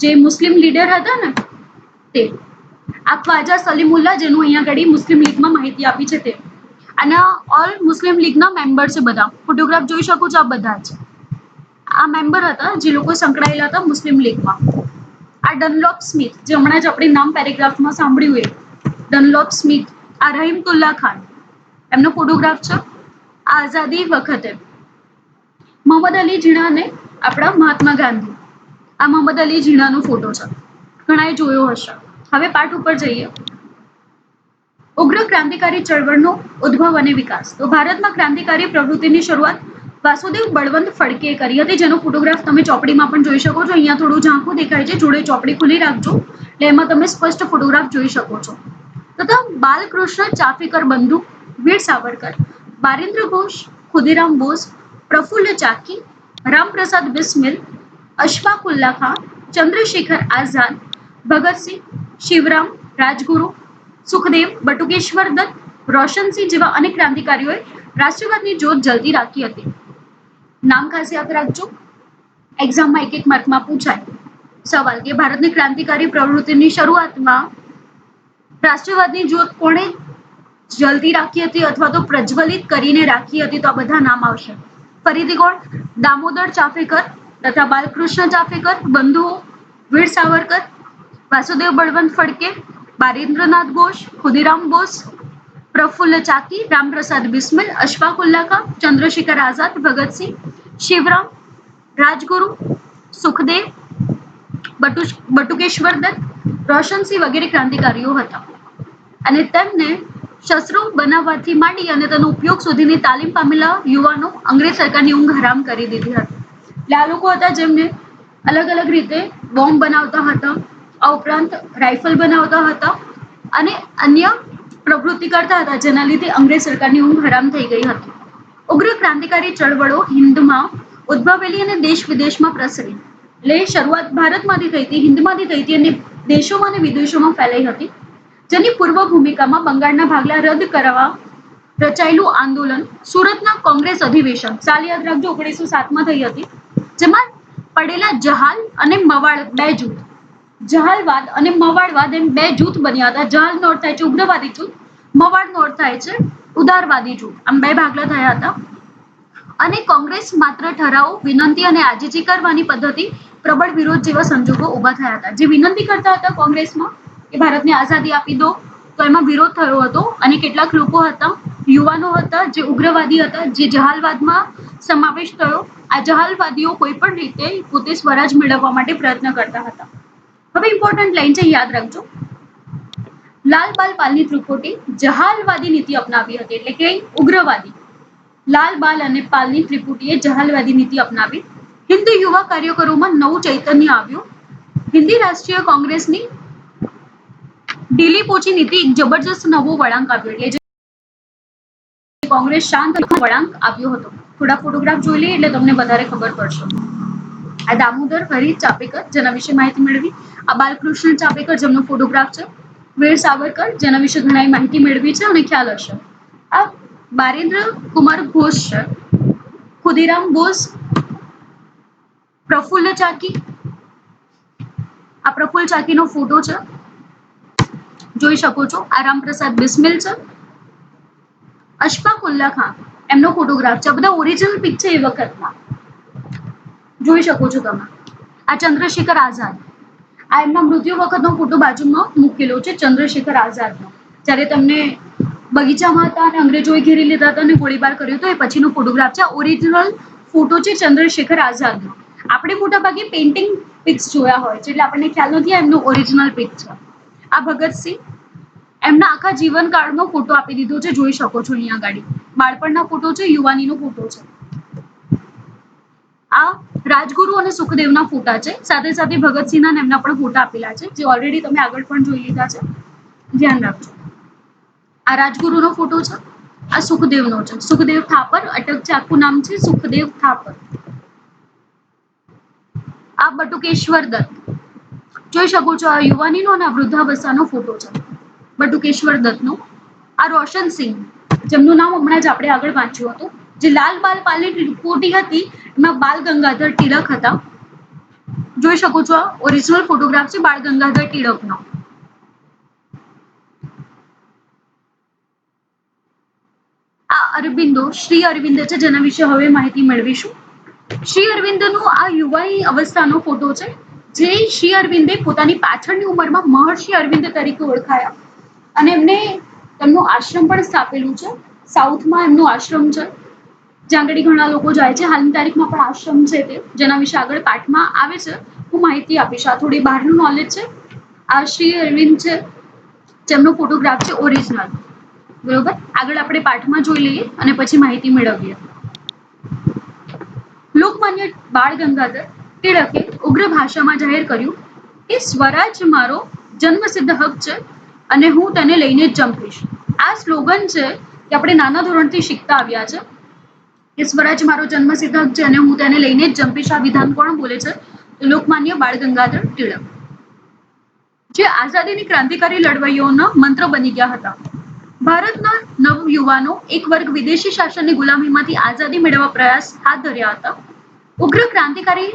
જે મુસ્લિમ લીડર હતા ને તે. આ ખ્વાજા સલીમુલ્લા, જેનું અહીંયા ઘડી મુસ્લિમ લીગમાં માહિતી આપી છે તે. અને ઓલ મુસ્લિમ લીગના મેમ્બર છે બધા. ફોટોગ્રાફ જોઈ શકો છો, આ બધા છે. આ મેમ્બર હતા જે લોકો સંકળાયેલા હતા મુસ્લિમ લીગમાં. આ ડનલોપ સ્મિથ, જે હમણાં જ આપણે નામ પેરેગ્રાફમાં સાંભળ્યું એ ડનલોપ સ્મિથ. આ રહીમતુલ્લા ખાન, એમનો ફોટોગ્રાફ છે. આ આઝાદી વખતે મોહમ્મદ અલી ઝીણા અને આપણા મહાત્મા ગાંધી. આ મોહમ્મદ અલી ઝીણાનો ફોટો છે, ઘણાએ જોયો હશે. હવે પાઠ ઉપર જઈએ. ઉગ્ર ક્રાંતિકારી ચળવળનો ઉદ્ભવ અને વિકાસ. તો ભારતમાં ક્રાંતિકારી પ્રવૃત્તિની શરૂઆત વાસુદેવ બળવંત ફડકે કરી હતી, જેનો ફોટોગ્રાફ તમે ચોપડીમાં પણ જોઈ શકો છો. અહીંયા થોડું ઝાંખું દેખાય છે, જોડે ચોપડી ખુલ્લી રાખજો એટલે એમાં તમે સ્પષ્ટ ફોટોગ્રાફ જોઈ શકો છો. તથા બાલકૃષ્ણ ચાફેકર બંધુ, વીર સાવરકર, બારિન્દ્ર ઘોષ, ખુદીરામ બોઝ, પ્રફુલ્લ ચાકી, રામપ્રસાદ બિસ્મિલ, અશફાકુલ્લા ખાન, ચંદ્રશેખર આઝાદ, ભગતસિંહ, શિવરામ, રાજગુરુ, સુખદેવ, બટુકેશ્વર દત્ત, રોશનસિંહ જેવા અનેક ક્રાંતિકારીઓએ રાષ્ટ્રવાદની જ્યોત જલતી રાખી હતી. નામ ખાસ યાદ રાખજો, એક્ઝામમાં એક માર્કમાં પૂછાય સવાલ કે ભારતની ક્રાંતિકારી પ્રવૃત્તિની શરૂઆતમાં રાષ્ટ્રવાદની જ્યોત કોણે જલતી રાખી હતી અથવા તો પ્રજ્વલિત કરીને રાખી હતી? તો આ બધા નામ આવશે. ફરીથી કોણ? દામોદર ચાફેકર તથા બાલકૃષ્ણ ચાફેકર બંધુઓ, વીર સાવરકર, વાસુદેવ બળવંત ફડકે, બારિન્દ્રનાથ ઘોષ, ખુદીરામ બોઝ, प्रफुल्ल चाकी, रामप्रसाद बिस्मिल, अशफाक उल्ला खां, चंद्रशेखर आजाद, भगत सिंह, शिवराम, રાજગુરુ, સુખદેવ, બટુકેશ્વર દત્ત, રોશનસિંહ વગેરે ક્રાંતિકારીઓ હતા અને તેમને શસ્ત્રો બનાવવાથી માંડી અને તેનો ઉપયોગ સુધીની તાલીમ પામેલા યુવાનો અંગ્રેજ સરકારની ઊંઘ હરામ કરી દીધી હતી. એટલે આ લોકો હતા જેમને અલગ અલગ રીતે બોમ્બ બનાવતા હતા, આ ઉપરાંત રાઇફલ બનાવતા હતા અને અન્ય પ્રવૃત્તિ કરતા હતા જેના લીધે અંગ્રેજ સરકારની ઊંઘ હરામ થઈ ગઈ હતી. ઉગ્ર ક્રાંતિકારી ચળવળો હિન્દમાં ઉદ્ભવેલી અને દેશ વિદેશમાં પ્રસરી. એટલે શરૂઆત ભારતમાંથી થઈ હતી, હિન્દમાંથી થઈ હતી અને દેશોમાં અને વિદેશોમાં ફેલાઈ હતી. જેની પૂર્વ ભૂમિકામાં બંગાળના ભાગલા રદ કરવા રચાયેલું આંદોલન, સુરતના કોંગ્રેસ અધિવેશન, સાલ યાદ રાખજો 1907માં થઈ હતી, જેમાં પડેલા જહાલ અને મવાળ બે જૂથ, જહાલવાદ અને મવાળવાદ એમ બે જૂથ બન્યા હતા. જહાલનો અર્થ થાય છે ઉગ્રવાદી જૂથ, મવાળનો અર્થ થાય છે ઉદારવાદી જૂથ. આમ બે ભાગલા થયા હતા અને કોંગ્રેસ માત્ર ઠરાવ, વિનંતી અને આજીજી કરવાની પદ્ધતિ પ્રબળ વિરોધ જેવા સંજોગો ઉભા થયા હતા. જે વિનંતી કરતા હતા કોંગ્રેસમાં કે ભારતને આઝાદી આપી દો, તો એમાં વિરોધ થયો હતો અને કેટલાક લોકો હતા, યુવાનો હતા જે ઉગ્રવાદી હતા, જે જહાલવાદમાં સમાવેશ થયો. આ જહાલવાદીઓ કોઈ પણ રીતે પોતે સ્વરાજ મેળવવા માટે પ્રયત્ન કરતા હતા. હવે ઇમ્પોર્ટન્ટ લાઈન છે, યાદ રાખજો. લાલ બાલ પાલની ત્રિપુટી જહાલવાદી નીતિ અપનાવી હતી, એટલે કે ઉગ્રવાદી. લાલ બાલ અને પાલની ત્રિપુટીએ જહાલવાદી નીતિ અપનાવી. હિન્દુ યુવા કાર્યકરોમાં નવું ચૈતન્ય આવ્યું. હિન્દી રાષ્ટ્રીય કોંગ્રેસની ઢીલી પોચી નીતિ એક જબરજસ્ત નવો વળાંક આવ્યો. એટલે કોંગ્રેસ શાંત વળાંક આવ્યો હતો. થોડા ફોટોગ્રાફ જોઈ લઈએ એટલે તમને વધારે ખબર પડશે. આ દામોદર હરી ચાપેકર, જેના વિશે માહિતી મેળવી. આ બાલકૃષ્ણ ચાપેકર, જેમનો ફોટોગ્રાફ છે. વીર સાવરકર, જેના વિશે ઘણા માહિતી મેળવી છે અને ખ્યાલ હશે. આ બારેન્દ્ર કુમાર ઘોષ છે. ખુદીરામ બોઝ, પ્રફુલ્લ ચાકી, આ પ્રફુલ્લ ચાકીનો ફોટો છે, જોઈ શકો છો. આ રામપ્રસાદ બિસ્મિલ છે. અશફાક ઉલ્લા ખાન, એમનો ફોટોગ્રાફ છે. બધા ઓરિજિનલ પિક છે એ વખતના, જોઈ શકો છો તમે. આ ચંદ્રશેખર આઝાદ, આ એમના મૃત્યુ વખતનો ફોટો બાજુમાં મૂકેલો છે ચંદ્રશેખર આઝાદનો. જ્યારે તમને બગીચામાં હતા અને અંગ્રેજોએ ઘેરી લીધા હતા અને ગોળીબાર કર્યો હતો, એ પછીનો ફોટોગ્રાફ છે. ઓરિજિનલ ફોટો છે ચંદ્રશેખર આઝાદનો. આપણે મોટા ભાગે પેઇન્ટિંગ પિક્સ જોયા હોય છે એટલે આપણને ખ્યાલ નથી એમનું ઓરિજિનલ પિક છે. આ ભગતસિંહ, એમના આખા જીવનકાળનો ફોટો આપી દીધો છે, જોઈ શકો છો અહીંયા આગળ. બાળપણના ફોટો છે, યુવાનીનો ફોટો છે. આ રાજગુરુ અને સુખદેવના ફોટા છે. સાથે સાથે ભગતસિંહના એમના પણ ફોટા આપેલા છે, જે ઓલરેડી તમે આગળ પણ જોઈ લીધા છે. ધ્યાન રાખજો. આ રાજગુરુનો ફોટો છે. આ સુખદેવનો છે. સુખદેવ થાપર, અટક છે, આખું નામ છે સુખદેવ થાપર. આ બટુકેશ્વર દત્ત, જોઈ શકો છો. આ યુવાનીનો અને વૃદ્ધાવસ્થાનો ફોટો છે બટુકેશ્વર દત્તનો. આ રોશનસિંહ, જેમનું નામ હમણાં જ આપણે આગળ વાંચ્યું હતું. જે લાલ બાલ પાલની ત્રિપુટી હતી એમાં બાલ ગંગાધર તિલક હતા. જોઈ શકો છો. આ ઓરિજિનલ ફોટોગ્રાફ છે બાળ ગંગાધર તિલકનો. આ અરવિંદો, શ્રી અરવિંદ છે, જેના વિશે હવે માહિતી મેળવીશું. શ્રી અરવિંદનો આ યુવાની અવસ્થાનો ફોટો છે. જે શ્રી અરવિંદે પોતાની પાછળની ઉંમરમાં મહર્ષિ અરવિંદ તરીકે ઓળખાયા અને એમને તેમનું આશ્રમ પણ સ્થાપેલું છે. સાઉથમાં એમનું આશ્રમ છે, જ્યાં આગળ ઘણા લોકો જાય છે. હાલની તારીખમાં પણ આશ્રમ છે તે, જેના વિશે આગળ પાઠમાં આવે છે. હું માહિતી આપીશ. આ થોડી બહારનું નોલેજ છે. આ શ્રી અરવિંદ છે, જેમનો ફોટોગ્રાફ છે ઓરિજિનલ. બરોબર, આગળ આપણે પાઠમાં જોઈ લઈએ અને પછી માહિતી મેળવીએ. લોકમાન્ય બાળ ગંગાધર ટિળકે ઉગ્ર ભાષામાં જાહેર કર્યું કે સ્વરાજ મારો જન્મસિદ્ધ હક છે અને હું તેને લઈને જ જંપીશ. આ સ્લોગન છે કે આપણે નાના ધોરણથી શીખતા આવ્યા છે કે સ્વરાજ મારો જન્મસિદ્ધ હક છે અને હું તેને લઈને જ જંપીશ. આ વિધાન કોણ બોલે છે? લોકમાન્ય બાળ ગંગાધર ટિળક, જે આઝાદીની ક્રાંતિકારી લડવૈયોના મંત્ર બની ગયા હતા. ભારતના નવયુવાનો એક વર્ગ વિદેશી શાસનની ગુલામીમાંથી આઝાદી મેળવવા પ્રયાસ હાથ ધર્યા હતા. ઉગ્ર ક્રાંતિકારી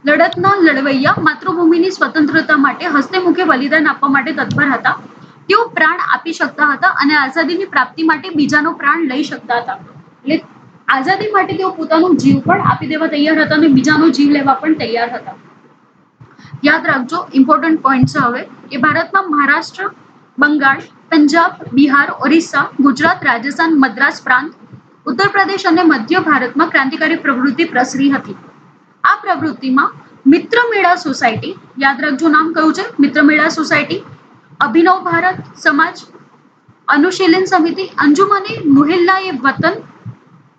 લડતના લડવૈયા માતૃભૂમિની સ્વતંત્રતા માટે હસ્તે મુખે બલિદાન આપવા માટે તત્પર હતા. તેઓ પ્રાણ આપી શકતા હતા અને આઝાદીની પ્રાપ્તિ માટે બીજાનો પ્રાણ લઈ શકતા હતા. એટલે આઝાદી માટે તેઓ પોતાનો જીવ પણ આપી દેવા તૈયાર હતા અને બીજાનો જીવ લેવા પણ તૈયાર હતા. યાદ રાખજો, ઇમ્પોર્ટન્ટ પોઈન્ટ છે હવે કે ભારતમાં મહારાષ્ટ્ર, બંગાળ, પંજાબ, બિહાર, ઓરિસ્સા, ગુજરાત, રાજસ્થાન, મદ્રાસ પ્રાંત, ઉત્તર પ્રદેશ અને મધ્ય ભારતમાં ક્રાંતિકારી પ્રવૃત્તિ પ્રસરી હતી. આ પ્રવૃત્તિમાં મિત્ર મેળા સોસાયટી, યાદ રાખજો નામ કયું છે, મિત્ર મેળા સોસાયટી, અભિનવ ભારત સમાજ, અનુશીલન સમિતિ, અંજુમને મુહિલ્લા એ વતન,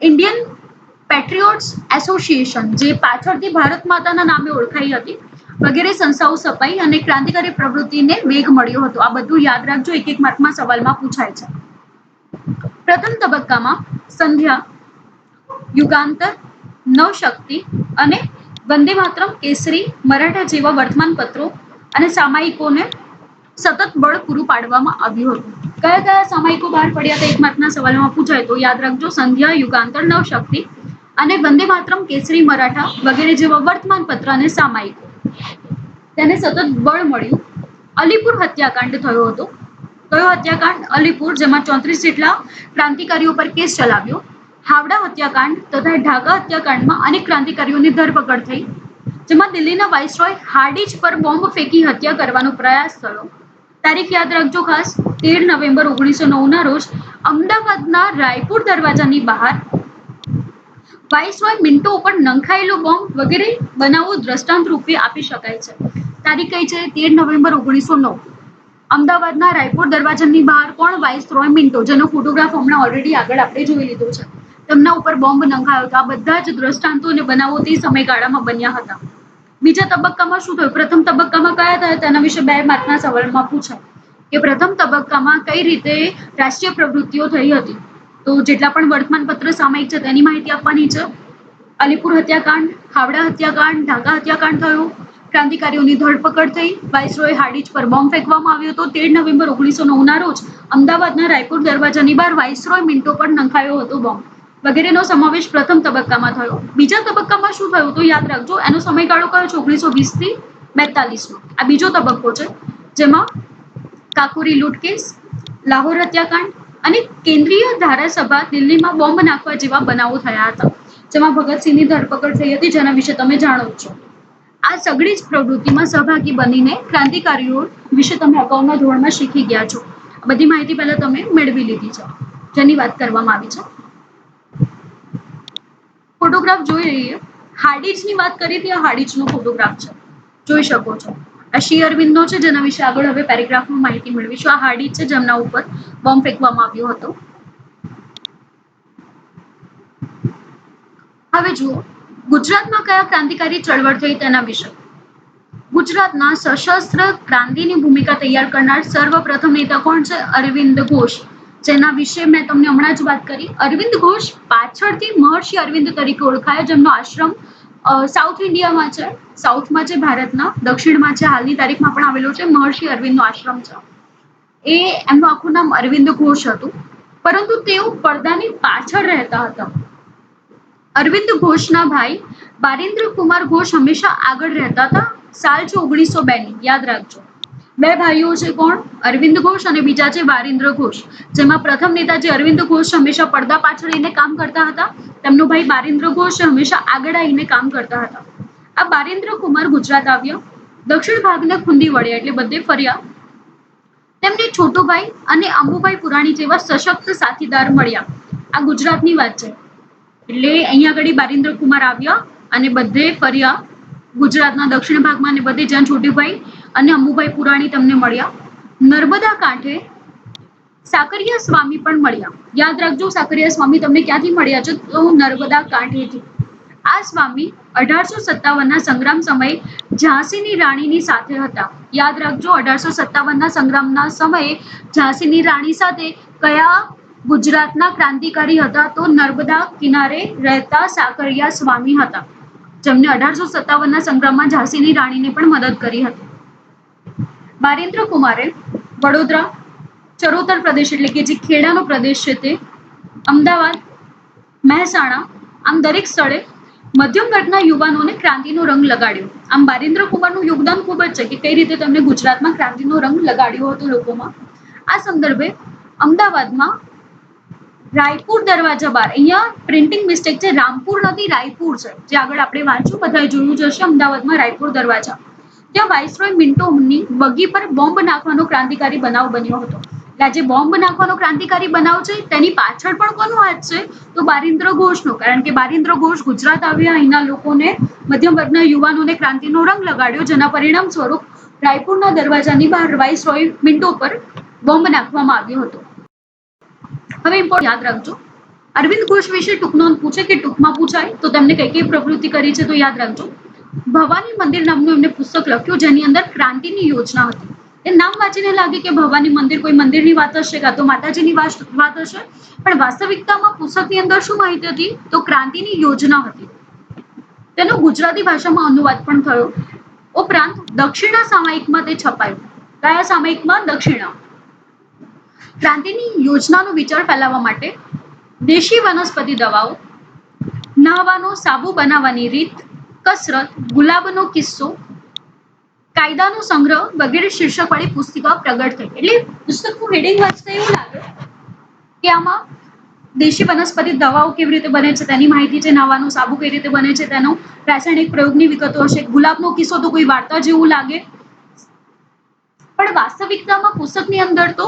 ઇન્ડિયન પેટ્રિયોટ્સ એસોસિએશન જે પાછળથી ભારત માતાના નામે ઓળખાઈ હતી, વગેરે સંસ્થાઓ સપાઈ અને ક્રાંતિકારી પ્રવૃત્તિને વેગ મળ્યો હતો. આ બધું યાદ રાખજો, એક એક માર્કમાં સવાલમાં પૂછાય છે. પ્રથમ તબક્કામાં સંધ્યા, યુગાંતર, નવશક્તિ અને વંદે માતરમ, કેસરી, મરાઠા જેવા વર્તમાનપત્રો અને સામાયિકોને સતત બળ પૂરું પાડવામાં આવ્યું હતું. કયા કયા સામાયિકો બહાર પડ્યા હતા એક માર્કના સવાલમાં પૂછાય તો યાદ રાખજો, સંધ્યા, યુગાંતર, નવશક્તિ અને વંદે માતરમ, કેસરી, મરાઠા વગેરે જેવા વર્તમાનપત્ર અને સામાયિકો. તેને સતત બળ મળ્યું. અલીપુર હત્યાકાંડ થયો હતો. કયો હત્યાકાંડ? અલીપુર, જેમાં 34 જેટલા ક્રાંતિકારીઓ પર કેસ ચલાવ્યો. હાવડા હત્યાકાંડ તથા ઢાકા હત્યાકાંડમાં અનેક ક્રાંતિકારીઓની ધરપકડ થઈ, જેમાં દિલ્હીના વાઇસરોય હાર્ડિંજ પર બોમ્બ ફેંકી હત્યા કરવાનો પ્રયાસ થયો. તારીખ યાદ રાખજો ખાસ, 13 નવેમ્બર 1909 રોજ અમદાવાદના રાયપુર દરવાજાની બહાર વાઇસરોય મિન્ટો ઉપર નંખાયેલો બોમ્બ વગેરે બનાવો દ્રષ્ટાંત રૂપે આપી શકાય છે. તારીખ કઈ છે? 13 નવેમ્બર 1909. અમદાવાદના રાયપુર દરવાજાની બહાર કોણ? વાઇસરોય મિન્ટો, જેનો ફોટોગ્રાફ હમણાં ઓલરેડી આગળ આપણે જોઈ લીધો છે. તેમના ઉપર બોમ્બ નંખાયો હતો. આ બધા જ દ્રષ્ટાંતો અને બનાવો તે સમયગાળામાં બન્યા હતા. બીજા તબક્કામાં શું થયું? પ્રથમ તબક્કામાં કયા થયા તેના વિશે 2 માર્કના સવાલમાં પૂછાય કે પ્રથમ તબક્કામાં કઈ રીતે રાષ્ટ્રીય પ્રવૃત્તિઓ થઈ હતી. તો જેટલા પણ વર્તમાનપત્ર સામાયિક છે તેની માહિતી આપવાની છે. અલીપુર હત્યાકાંડ, હાવડા હત્યાકાંડ, ઢાકા હત્યાકાંડ થયું, ક્રાંતિકારીઓની ધરપકડ થઈ, વાઇસરોય હાર્ડિંજ પર બોમ્બ ફેંકવામાં આવ્યો હતો. 13 નવેમ્બર 1909 રોજ અમદાવાદના રાયપુર દરવાજાની બહાર વાઇસરોય મિન્ટો પર નંખાયો હતો બોમ્બ વગેરેનો સમાવેશ પ્રથમ તબક્કામાં થયો. બીજા તબક્કામાં શું થયું તો યાદ રાખજો, એનો સમયગાળો કયો છે? 1920 થી 42નો. આ બીજો તબક્કો છે, જેમાં કાકોરી લૂંટ કેસ, લાહોર હત્યાકાંડ અને કેન્દ્રીય ધારાસભા દિલ્હીમાં બોમ્બ નાખવા જેવા બનાવો થયા હતા, જેમાં ભગતસિંહની ધરપકડ થઈ હતી, જેના વિશે તમે જાણો છો. આ સઘળી જ પ્રવૃત્તિમાં સહભાગી બનીને ક્રાંતિકારીઓ વિશે તમે અગાઉના ધોરણમાં શીખી ગયા છો. બધી માહિતી પહેલા તમે મેળવી લીધી છે, જેની વાત કરવામાં આવી છે. ફોટોગ્રાફ જોઈ રહીએ. હાર્ડિંજની વાત કરી હતી, આ હાર્ડિંજનો ફોટોગ્રાફ છે, જોઈ શકો છો. આ શ્રી અરવિંદનો છે, જેના વિશે આગળ હવે પેરેગ્રાફમાં માહિતી મેળવીશું. આ હાર્ડિંજ છે, જેમના ઉપર બોમ્બ ફેંકવામાં આવ્યો હતો. હવે જુઓ, ગુજરાતમાં કયા ક્રાંતિકારી ચળવળ થઈ તેના વિશે. ગુજરાતના સશસ્ત્ર ક્રાંતિની ભૂમિકા તૈયાર કરનાર સર્વપ્રથમ નેતા કોણ છે? અરવિંદ ઘોષ, જેના વિશે મેં તમને હમણાં જ વાત કરી. અરવિંદ ઘોષ પાછળથી મહર્ષિ અરવિંદ તરીકે ઓળખાયા, જેમનો આશ્રમ સાઉથ ઇન્ડિયામાં છે, સાઉથમાં છે ભારતના, દક્ષિણમાં છે, હાલની તારીખમાં પણ આવેલો છે. મહર્ષિ અરવિંદનો આશ્રમ છે. એમનું આખું નામ અરવિંદ ઘોષ હતું, પરંતુ તેઓ પડદાની પાછળ રહેતા હતા. અરવિંદ ઘોષના ભાઈ બારિન્દ્ર કુમાર ઘોષ હંમેશા આગળ રહેતા હતા. સાલ છે 1902ની, યાદ રાખજો. 2 ભાઈઓ છે, કોણ? અરવિંદ ઘોષ અને બીજા છે બારિન્દ્ર ઘોષ, જેમાં પ્રથમ નેતા જે અરવિંદ ઘોષ હંમેશા પડદા પાછળ રહીને કામ કરતા હતા. તેમનો ભાઈ બારિન્દ્ર ઘોષ હંમેશા આગળ આવીને કામ કરતા હતા. આ બારિન્દ્ર કુમાર ગુજરાત આવ્યા, દક્ષિણ ભાગને ખૂંદી વળ્યા, એટલે બધે ફર્યા. તેમને છોટુભાઈ અને અંબુભાઈ પુરાણી જેવા સશક્ત સાથીદાર મળ્યા. આ ગુજરાતની વાત છે. એટલે અહીંયા આગળ બારિન્દ્ર કુમાર આવ્યા અને બધે ફર્યા, ગુજરાતના દક્ષિણ ભાગમાં અને બધે, જ્યાં છોટુભાઈ અને અંબુભાઈ પુરાણી તમને મળ્યા. નર્મદા કાંઠે સાકરિયા સ્વામી પણ મળ્યા. યાદ રાખજો, સાકરિયા સ્વામી તમને ક્યાંથી મળ્યા છે? તો નર્મદા કાંઠેથી. આ સ્વામી 1857ના સંગ્રામ સમયે ઝાંસીની રાણીની સાથે હતા. યાદ રાખજો, 1857ના સંગ્રામના સમયે ઝાંસીની રાણી સાથે કયા ગુજરાતના ક્રાંતિકારી હતા? તો નર્મદા કિનારે રહેતા સાકરિયા સ્વામી હતા, જેમને 1857ના સંગ્રામમાં ઝાંસીની રાણીને પણ મદદ કરી હતી. બારિન્દ્ર કુમારે વડોદરા, ચરોતર પ્રદેશ એટલે કે જે ખેડાનો પ્રદેશ છે તે, અમદાવાદ, મહેસાણા, આમ દરેક સ્થળે મધ્યમ વર્ગના યુવાનોને ક્રાંતિનો રંગ લગાડ્યો. આમ બારિન્દ્ર કુમારનું યોગદાન ખૂબ જ છે કે કઈ રીતે તેમને ગુજરાતમાં ક્રાંતિનો રંગ લગાડ્યો હતો લોકોમાં. આ સંદર્ભે અમદાવાદમાં રાયપુર દરવાજા બહાર, અહીંયા પ્રિન્ટિંગ મિસ્ટેક છે, રામપુર નથી રાયપુર છે, જે આગળ આપણે વાંચ્યું, બધાએ જોયું જ હશે. અમદાવાદમાં રાયપુર દરવાજા, ત્યાં વાઇસરોય મિન્ટોની બગી પર બોમ્બ નાખવાનો ક્રાંતિકારી બનાવ બન્યો હતો. એટલે જે બોમ્બ નાખવાનો ક્રાંતિકારી બનાવ છે તેની પાછળ પણ કોનો હાથ છે? તો બારિન્દ્ર ઘોષનો. કારણ કે બારિન્દ્ર ઘોષ ગુજરાત આવ્યા, અહીંના લોકોને, મધ્યમ વર્ગના યુવાનોને ક્રાંતિનો રંગ લગાડ્યો, જેના પરિણામ સ્વરૂપ રાયપુરના દરવાજાની બહાર વાઇસરોય મિન્ટો પર બોમ્બ નાખવામાં આવ્યો હતો. હવે ઇમ્પોર્ટન્ટ યાદ રાખજો. અરવિંદ ઘોષ વિશે ટૂંક નોંધ પૂછે કે ટૂંકમાં પૂછાય તો તેમને કઈ કઈ પ્રવૃત્તિ કરી છે તો યાદ રાખજો. ભવાની મંદિર નામનું એમને પુસ્તક લખ્યું, જેની અંદર ક્રાંતિની યોજના હતી. એ નામ વાંચીને લાગે કે ભવાની મંદિર કોઈ મંદિરની વાત હશે કાં તો માતાજીની વાત હશે, પણ વાસ્તવિકતામાં પુસ્તકની અંદર શું માહિતી હતી? તો ક્રાંતિની યોજના હતી. તેનો ગુજરાતી ભાષામાં અનુવાદ પણ થયો. ઉપરાંત દક્ષિણા સામયિકમાં તે છપાયું. કયા સામયિકમાં? દક્ષિણા. ક્રાંતિની યોજનાનો વિચાર ફેલાવવા માટે દેશી વનસ્પતિ દવાઓ, નહાવાનો સાબુ બનાવવાની રીત, કસરત, ગુલાબનો કિસ્સો, કાયદાનો સંગ્રહ વગેરે શીર્ષકવાળી પુસ્તિકા પ્રગટ થઈ. એટલે પુસ્તકનું હેડિંગ વાંચતા એવું લાગે કે આમાં દેશી વનસ્પતિ દવાઓ કેવી રીતે બને છે તેની માહિતી છે, નહાવાનો સાબુ કઈ રીતે બને છે તેનો રાસાયણિક પ્રયોગની વિગતો હશે, ગુલાબનો કિસ્સો તો કોઈ વાર્તા જેવું લાગે, પણ વાસ્તવિકતામાં પુસ્તકની અંદર તો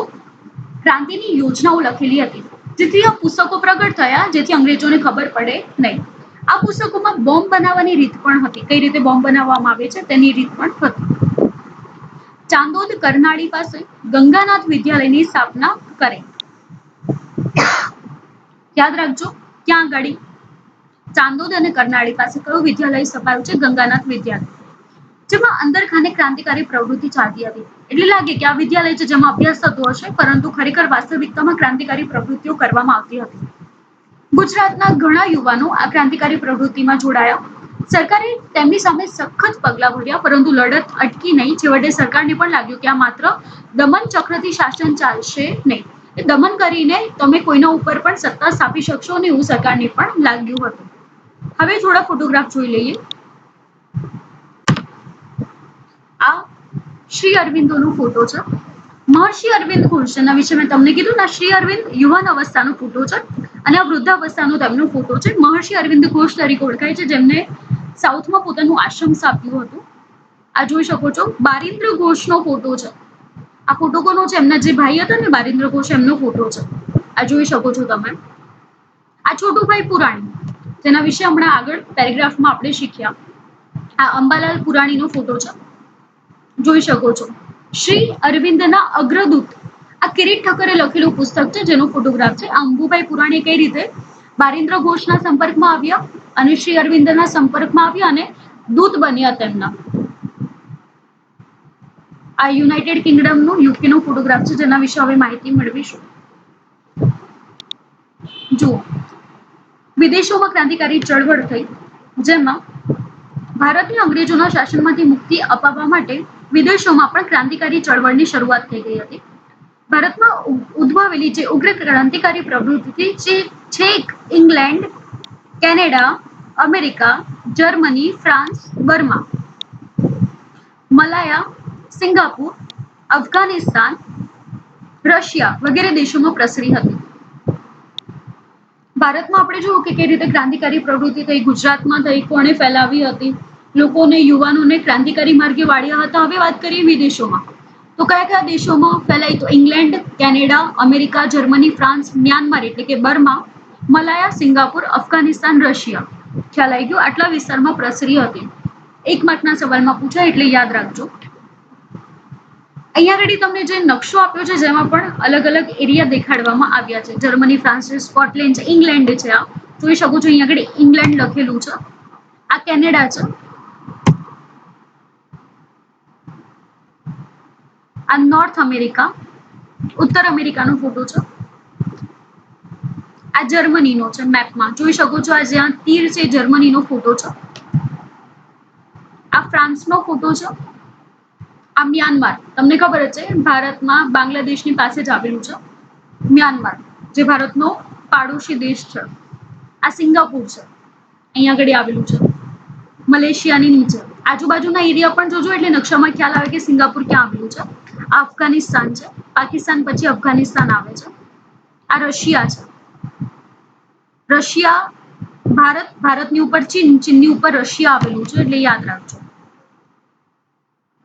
ક્રાંતિની યોજનાઓ લખેલી હતી, જેથી આ પુસ્તકો પ્રગટ થયા, જેથી અંગ્રેજોને ખબર પડે નહીં. આ પુસ્તકોમાં બોમ્બ બનાવવાની રીત પણ હતી. કઈ રીતે બોમ્બ બનાવવામાં આવે છે તેની રીત પણ હતી. ચાંદોદ કરનાળી પાસે ગંગાનાથ વિદ્યાલયની સ્થાપના કરે. યાદ રાખજો, ક્યાં આગળ? ચાંદોદ અને કરનાળી પાસે કયું વિદ્યાલય સ્થપાયું છે? ગંગાનાથ વિદ્યાલય. જેમાં અંદરખાને ક્રાંતિકારી પ્રવૃત્તિ ચાલતી હતી. એટલે લાગે કે આ વિદ્યાલય છે જેમાં અભ્યાસ થતો હશે, પરંતુ ખરેખર વાસ્તવિકતામાં ક્રાંતિકારી પ્રવૃત્તિઓ કરવામાં આવતી હતી. ગુજરાતના ઘણા યુવાનો આ ક્રાંતિકારી પ્રવૃત્તિમાં જોડાયા. સરકારે તેમની સામે સખત પગલા ભર્યા, પરંતુ લડત અટકી નહીં. છેવટે સરકારને પણ લાગ્યું કે આ માત્ર દમન ચક્રથી શાસન ચાલશે નહીં. દમન કરીને તમે કોઈના ઉપર પણ સત્તા સ્થાપી શકશો ને એવું સરકારને પણ લાગ્યું હતું. હવે થોડા ફોટોગ્રાફ જોઈ લઈએ. આ શ્રી અરવિંદોનો ફોટો છે. મહર્ષિ અરવિંદ ઘોષ, એના વિશે મેં તમને કીધું ને, શ્રી અરવિંદ યુવાન અવસ્થાનો ફોટો છે અને આ વૃદ્ધાવસ્થાનો તેમનો ફોટો છે. મહર્ષિ અરવિંદ ઘોષ તરીકે ઓળખાય છે, જેમને સાઉથમાં પોતાનું આશ્રમ સ્થાપ્યું હતું. આ જોઈ શકો છો. બારિન્દ્ર ઘોષનો ફોટો છે. આ ફોટો કોનો છે? એમના જે ભાઈ હતા ને બારિન્દ્ર ઘોષ, એમનો ફોટો છે. આ જોઈ શકો છો તમે. આ છોટુભાઈ પુરાણી, જેના વિશે હમણાં આગળ પેરેગ્રાફમાં આપણે શીખ્યા. આ અંબાલાલ પુરાણીનો ફોટો છે. જોઈ શકો છો. શ્રી અરવિંદના અગ્રદૂત, આ કિરીટ ઠક્કરે લખેલું પુસ્તક છે જેનો ફોટોગ્રાફ છે. આ અંબુભાઈ પુરાણી કઈ રીતે બારિન્દ્ર ઘોષના સંપર્કમાં આવ્યા અને શ્રી અરવિંદના સંપર્કમાં આવ્યા અને દૂત બન્યા તેમના. આ યુનાઇટેડ કિંગડમનો, યુકેનો ફોટોગ્રાફ છે, જેના વિશે હવે માહિતી મેળવીશું. જુઓ, વિદેશોમાં ક્રાંતિકારી ચળવળ થઈ, જેમાં ભારતને અંગ્રેજોના શાસનમાંથી મુક્તિ અપાવવા માટે વિદેશોમાં પણ ક્રાંતિકારી ચળવળની શરૂઆત થઈ ગઈ હતી. ભારતમાં ઉદ્ભવેલી જે ઉગ્ર ક્રાંતિકારી પ્રવૃત્તિ જે છેક England, Canada, America, Germany, France, Burma, Malaya, Singapore, Afghanistan, Russia વગેરે દેશોમાં પ્રસરી હતી. ભારતમાં આપણે જોયું કે કઈ રીતે ક્રાંતિકારી પ્રવૃત્તિ થઈ, ગુજરાતમાં થઈ, કોણે ફેલાવી હતી, લોકોને, યુવાનોને ક્રાંતિકારી માર્ગે વાળ્યા હતા. હવે વાત કરીએ વિદેશોમાં, તો કયા કયા દેશોમાં ફેલાઈ? તો England, Canada, America, Germany, France, Myanmar એટલે કે Burma, Malaya, Singapore, Afghanistan, Russia. ખ્યાલ આવી ગયો? આટલા વિસ્તારમાં પ્રસરી હતી. 1 માર્કના સવાલમાં પૂછાય એટલે યાદ રાખજો. અહીંયા આગળ તમને જે નકશો આપ્યો છે, જેમાં પણ અલગ અલગ એરિયા દેખાડવામાં આવ્યા છે. જર્મની, ફ્રાન્સ, સ્કોટલેન્ડ છે, ઇંગ્લેન્ડ છે. આ જોઈ શકો છો. અહીંયા આગળ ઇંગ્લેન્ડ લખેલું છે. આ કેનેડા છે. આ નોર્થ અમેરિકા, ઉત્તર અમેરિકાનો ફોટો છે. આ જર્મનીનો છે. મેપમાં જોઈ શકો છો. આ જ્યાં તીર છે જર્મનીનો ફોટો છે. આ ફ્રાન્સનો ફોટો છે. આ મ્યાનમાર, તમને ખબર જ છે, ભારતમાં બાંગ્લાદેશની પાસે જ આવેલું છે મ્યાનમાર, જે ભારતનો પાડોશી દેશ છે. આ સિંગાપુર છે, અહીંયા આગળ આવેલું છે. મલેશિયાની નીચે આજુબાજુના એરિયા પણ જોજો, એટલે નકશામાં ખ્યાલ આવે કે સિંગાપુર ક્યાં આવેલું છે. આ અફઘાનિસ્તાન છે. પાકિસ્તાન પછી અફઘાનિસ્તાન આવે છે. આ રશિયા છે. રશિયા, ભારતની ઉપર ચીન, ચીનની ઉપર રશિયા આવેલું છે, એટલે યાદ રાખજો.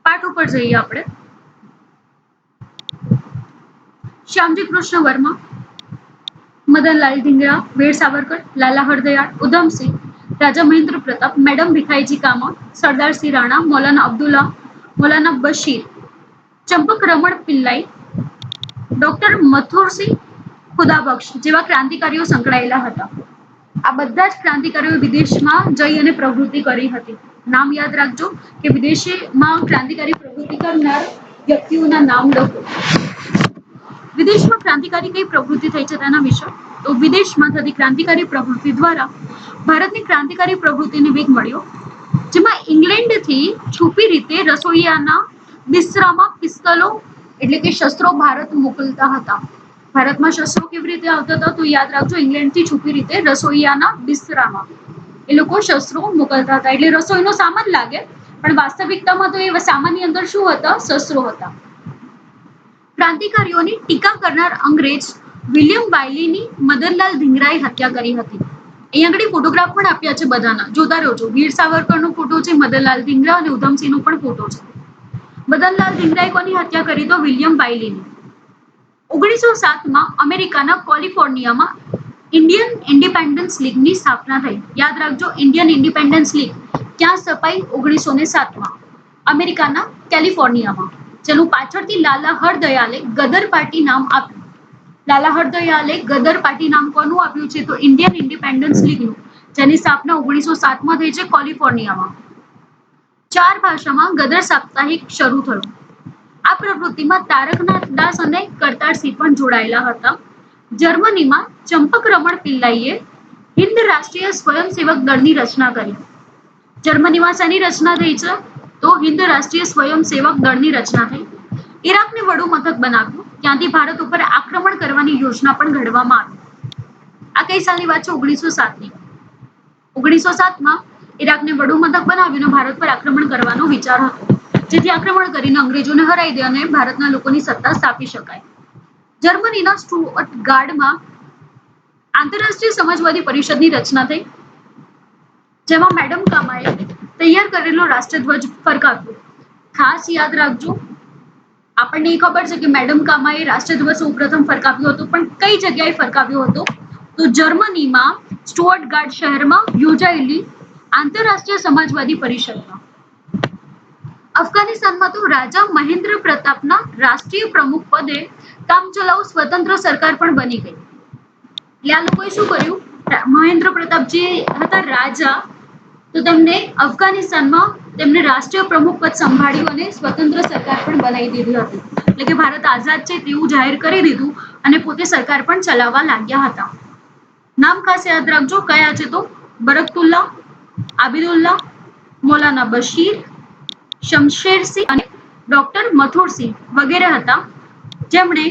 પાઠ ઉપર જઈએ આપણે. श्यामजी कृष्ण वर्मा, मदनलाल धिंगरा, वीर सावरकर, लाला हरदयाल, उधम सिंह, राजा महेंद्र प्रताप, मैडम भिखाईजी कामा, सरदार सिंह राणा, मौलाना अब्दुल्ला, मौलाना बशीर, ચંપક રમણ પિલ્લાઈ, ડોક્ટર મથુરસિંહ ખુદાબક્ષ જેવા ક્રાંતિકારીઓ સંકળાયેલા હતા. આ બધા જ ક્રાંતિકારીઓ વિદેશમાં જઈ અને પ્રવૃત્તિ કરી હતી. નામ યાદ રાખજો કે વિદેશમાં ક્રાંતિકારી પ્રવૃત્તિ કરનાર વ્યક્તિઓના નામ લખો. વિદેશમાં ક્રાંતિકારી કઈ પ્રવૃત્તિ થઈ છે તેના વિશે તો વિદેશમાં થતી ક્રાંતિકારી પ્રવૃત્તિ દ્વારા ભારતની ક્રાંતિકારી પ્રવૃત્તિને વેગ મળ્યો, જેમાં ઇંગ્લેન્ડથી છુપી રીતે રસોઈયાના બિસ્તરામાં પિસ્તલો એટલે કે શસ્ત્રો ભારત મોકલતા હતા. ભારતમાં શસ્ત્રો કેવી રીતે આવતા હતા તો યાદ રાખજો, ઇંગ્લેન્ડથી છુપી રીતે રસોઈયાના બિસ્તરામાં એ લોકો શસ્ત્રો મોકલતા હતા. એટલે રસોઈનો સામાન લાગે પણ વાસ્તવિકતામાં તો એ સામાનની અંદર શું હતા? શસ્ત્રો હતા. ક્રાંતિકારીઓની ટીકા કરનાર અંગ્રેજ વિલિયમ બાયલીની મદનલાલ ધીંગરાએ હત્યા કરી હતી. અહીંયા આગળ ફોટોગ્રાફ પણ આપ્યા છે બધાના, જોતા રહેજો. વીર સાવરકરનો ફોટો છે, મદનલાલ ધીંગરા અને ઉધમસિંહનો પણ ફોટો છે. મદનલાલ ધીંગરાએ કોની હત્યા કરી તો વિલિયમ બાયલીની. 1907માં અમેરિકાના કેલિફોર્નિયામાં ઇન્ડિયન ઇન્ડિપેન્ડન્સ લીગની સ્થાપના થઈ. યાદ રાખજો, ઇન્ડિયન ઇન્ડિપેન્ડન્સ લીગ ક્યાં સ્થપાઈ? 1907માં અમેરિકાના કેલિફોર્નિયામાં, જેનું પાછળથી લાલા હરદયાલે ગદર પાર્ટી નામ આપ્યું. લાલા હરદયાલે ગદર પાર્ટી નામ કોનું આપ્યું છે તો ઇન્ડિયન ઇન્ડિપેન્ડન્સ લીગનું, જેની સ્થાપના 1907માં થઈ છે કેલિફોર્નિયામાં. 4 ભાષામાં ગદર સાપ્તાહિક શરૂ થયું. આ પ્રવૃત્તિમાં તારકનાથ દાસ અને કરતારસિંહ પણ જોડાયેલા હતા. જર્મનીમાં ચંપક રમણ પિલ્લાઈએ હિન્દ રાષ્ટ્રીય સ્વયંસેવક દળની રચના કરી. જર્મનીમાં શેની રચના થઈ છે તો હિન્દ રાષ્ટ્રીય સ્વયંસેવક દળની રચના થઈ. ઈરાકને વડું મથક બનાવ્યું, ત્યાંથી ભારત ઉપર આક્રમણ કરવાની યોજના પણ ઘડવામાં આવી. આ કઈ સાલની વાત છે? 1907ની. 1907માં ઈરાકને વડું મથક બનાવ્યું અને ભારત પર આક્રમણ કરવાનો વિચાર હતો, જેથી આક્રમણ કરીને અંગ્રેજોને હરાવી દે અને ભારતના લોકોની સત્તા સ્થાપી શકાય. જર્મનીના સ્ટુઅર્ટગાર્ડમાં આંતરરાષ્ટ્રીય સમાજવાદી પરિષદની રચના થઈ, જેમાં મેડમ કામાએ તૈયાર કરેલો રાષ્ટ્રધ્વજ ફરકાવ્યો. ખાસ યાદ રાખજો, આપણને એ ખબર છે કે મેડમ કામાએ રાષ્ટ્રધ્વજ સૌપ્રથમ ફરકાવ્યો હતો, પણ કઈ જગ્યાએ ફરકાવ્યો હતો તો જર્મનીમાં સ્ટુઅર્ટગાર્ડ શહેરમાં યોજાયેલી આંતરરાષ્ટ્રીય સમાજવાદી પરિષદમાં. અફઘાનિસ્તાનમાં તો રાજા મહેન્દ્ર પ્રતાપના રાષ્ટ્રીય પ્રમુખ પદે કામચલાઉ સ્વતંત્ર સરકાર પણ બની ગઈ. એટલે આ લોકોએ શું કર્યું? મહેન્દ્ર પ્રતાપ જે હતા રાજા, તો તેમને અફઘાનિસ્તાનમાં તેમને રાષ્ટ્રીય પ્રમુખ પદ સંભાળ્યું અને સ્વતંત્ર સરકાર પણ બનાવી દીધી હતી. એટલે કે ભારત આઝાદ છે તેવું જાહેર કરી દીધું અને પોતે સરકાર પણ ચલાવવા લાગ્યા હતા. નામ ખાસ યાદ રાખજો, કયા છે તો બરકતુલ્લા, આબિદુલ્લા, મૌલાના બશીર, શમશેરસિંહ અને ડોક્ટર મથુરસિંહ વગેરે હતા, જેમણે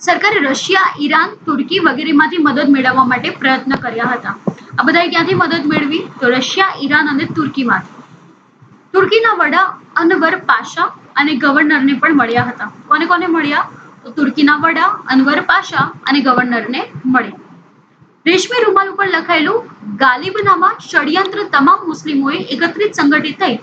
સરકારે રશિયા, ઈરાન, તુર્કી વગેરેમાંથી મદદ મેળવવા માટે પ્રયત્ન કર્યા હતા. આ બધાએ ક્યાંથી મદદ મેળવી તો રશિયા, ઈરાન અને તુર્કીમાંથી. તુર્કીના વડા અનવર પાશા અને ગવર્નરને પણ મળ્યા હતા. કોને કોને મળ્યા તો તુર્કીના વડા અનવર પાશા અને ગવર્નરને મળ્યા. રેશમી રૂમાલ ઉપર લખાયેલું ગાલિબનામા ષડયંત્ર તમામ મુસ્લિમોએ એકત્રિત સંગઠિત થઈ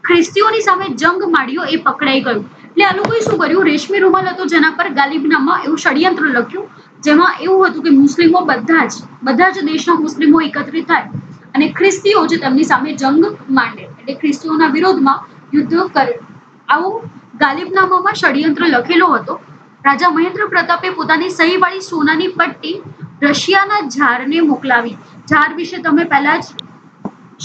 ખ્રિસ્તીઓની સામે જંગ માંડ્યો એ પકડાઈ ગયું. એટલે આ લોકોએ શું કર્યું? રેશમી રૂમાલ હતો જેના પર ગાલિબનામા એવું ષડયંત્ર લખ્યું, જેમાં એવું હતું કે મુસ્લિમો બધા જ દેશના મુસ્લિમો એકત્રિત થાય અને ખ્રિસ્તીઓ જે તેમની સામે જંગ માંડે, એટલે ખ્રિસ્તીઓના વિરોધમાં યુદ્ધ કરે. આવું ગાલિબનામામાં ષડયંત્ર લખેલો હતો. રાજા મહેન્દ્ર પ્રતાપે પોતાની સહીવાળી સોનાની પટ્ટી રશિયાના ઝારને મોકલાવી. ઝાર વિશે તમે પહેલા જ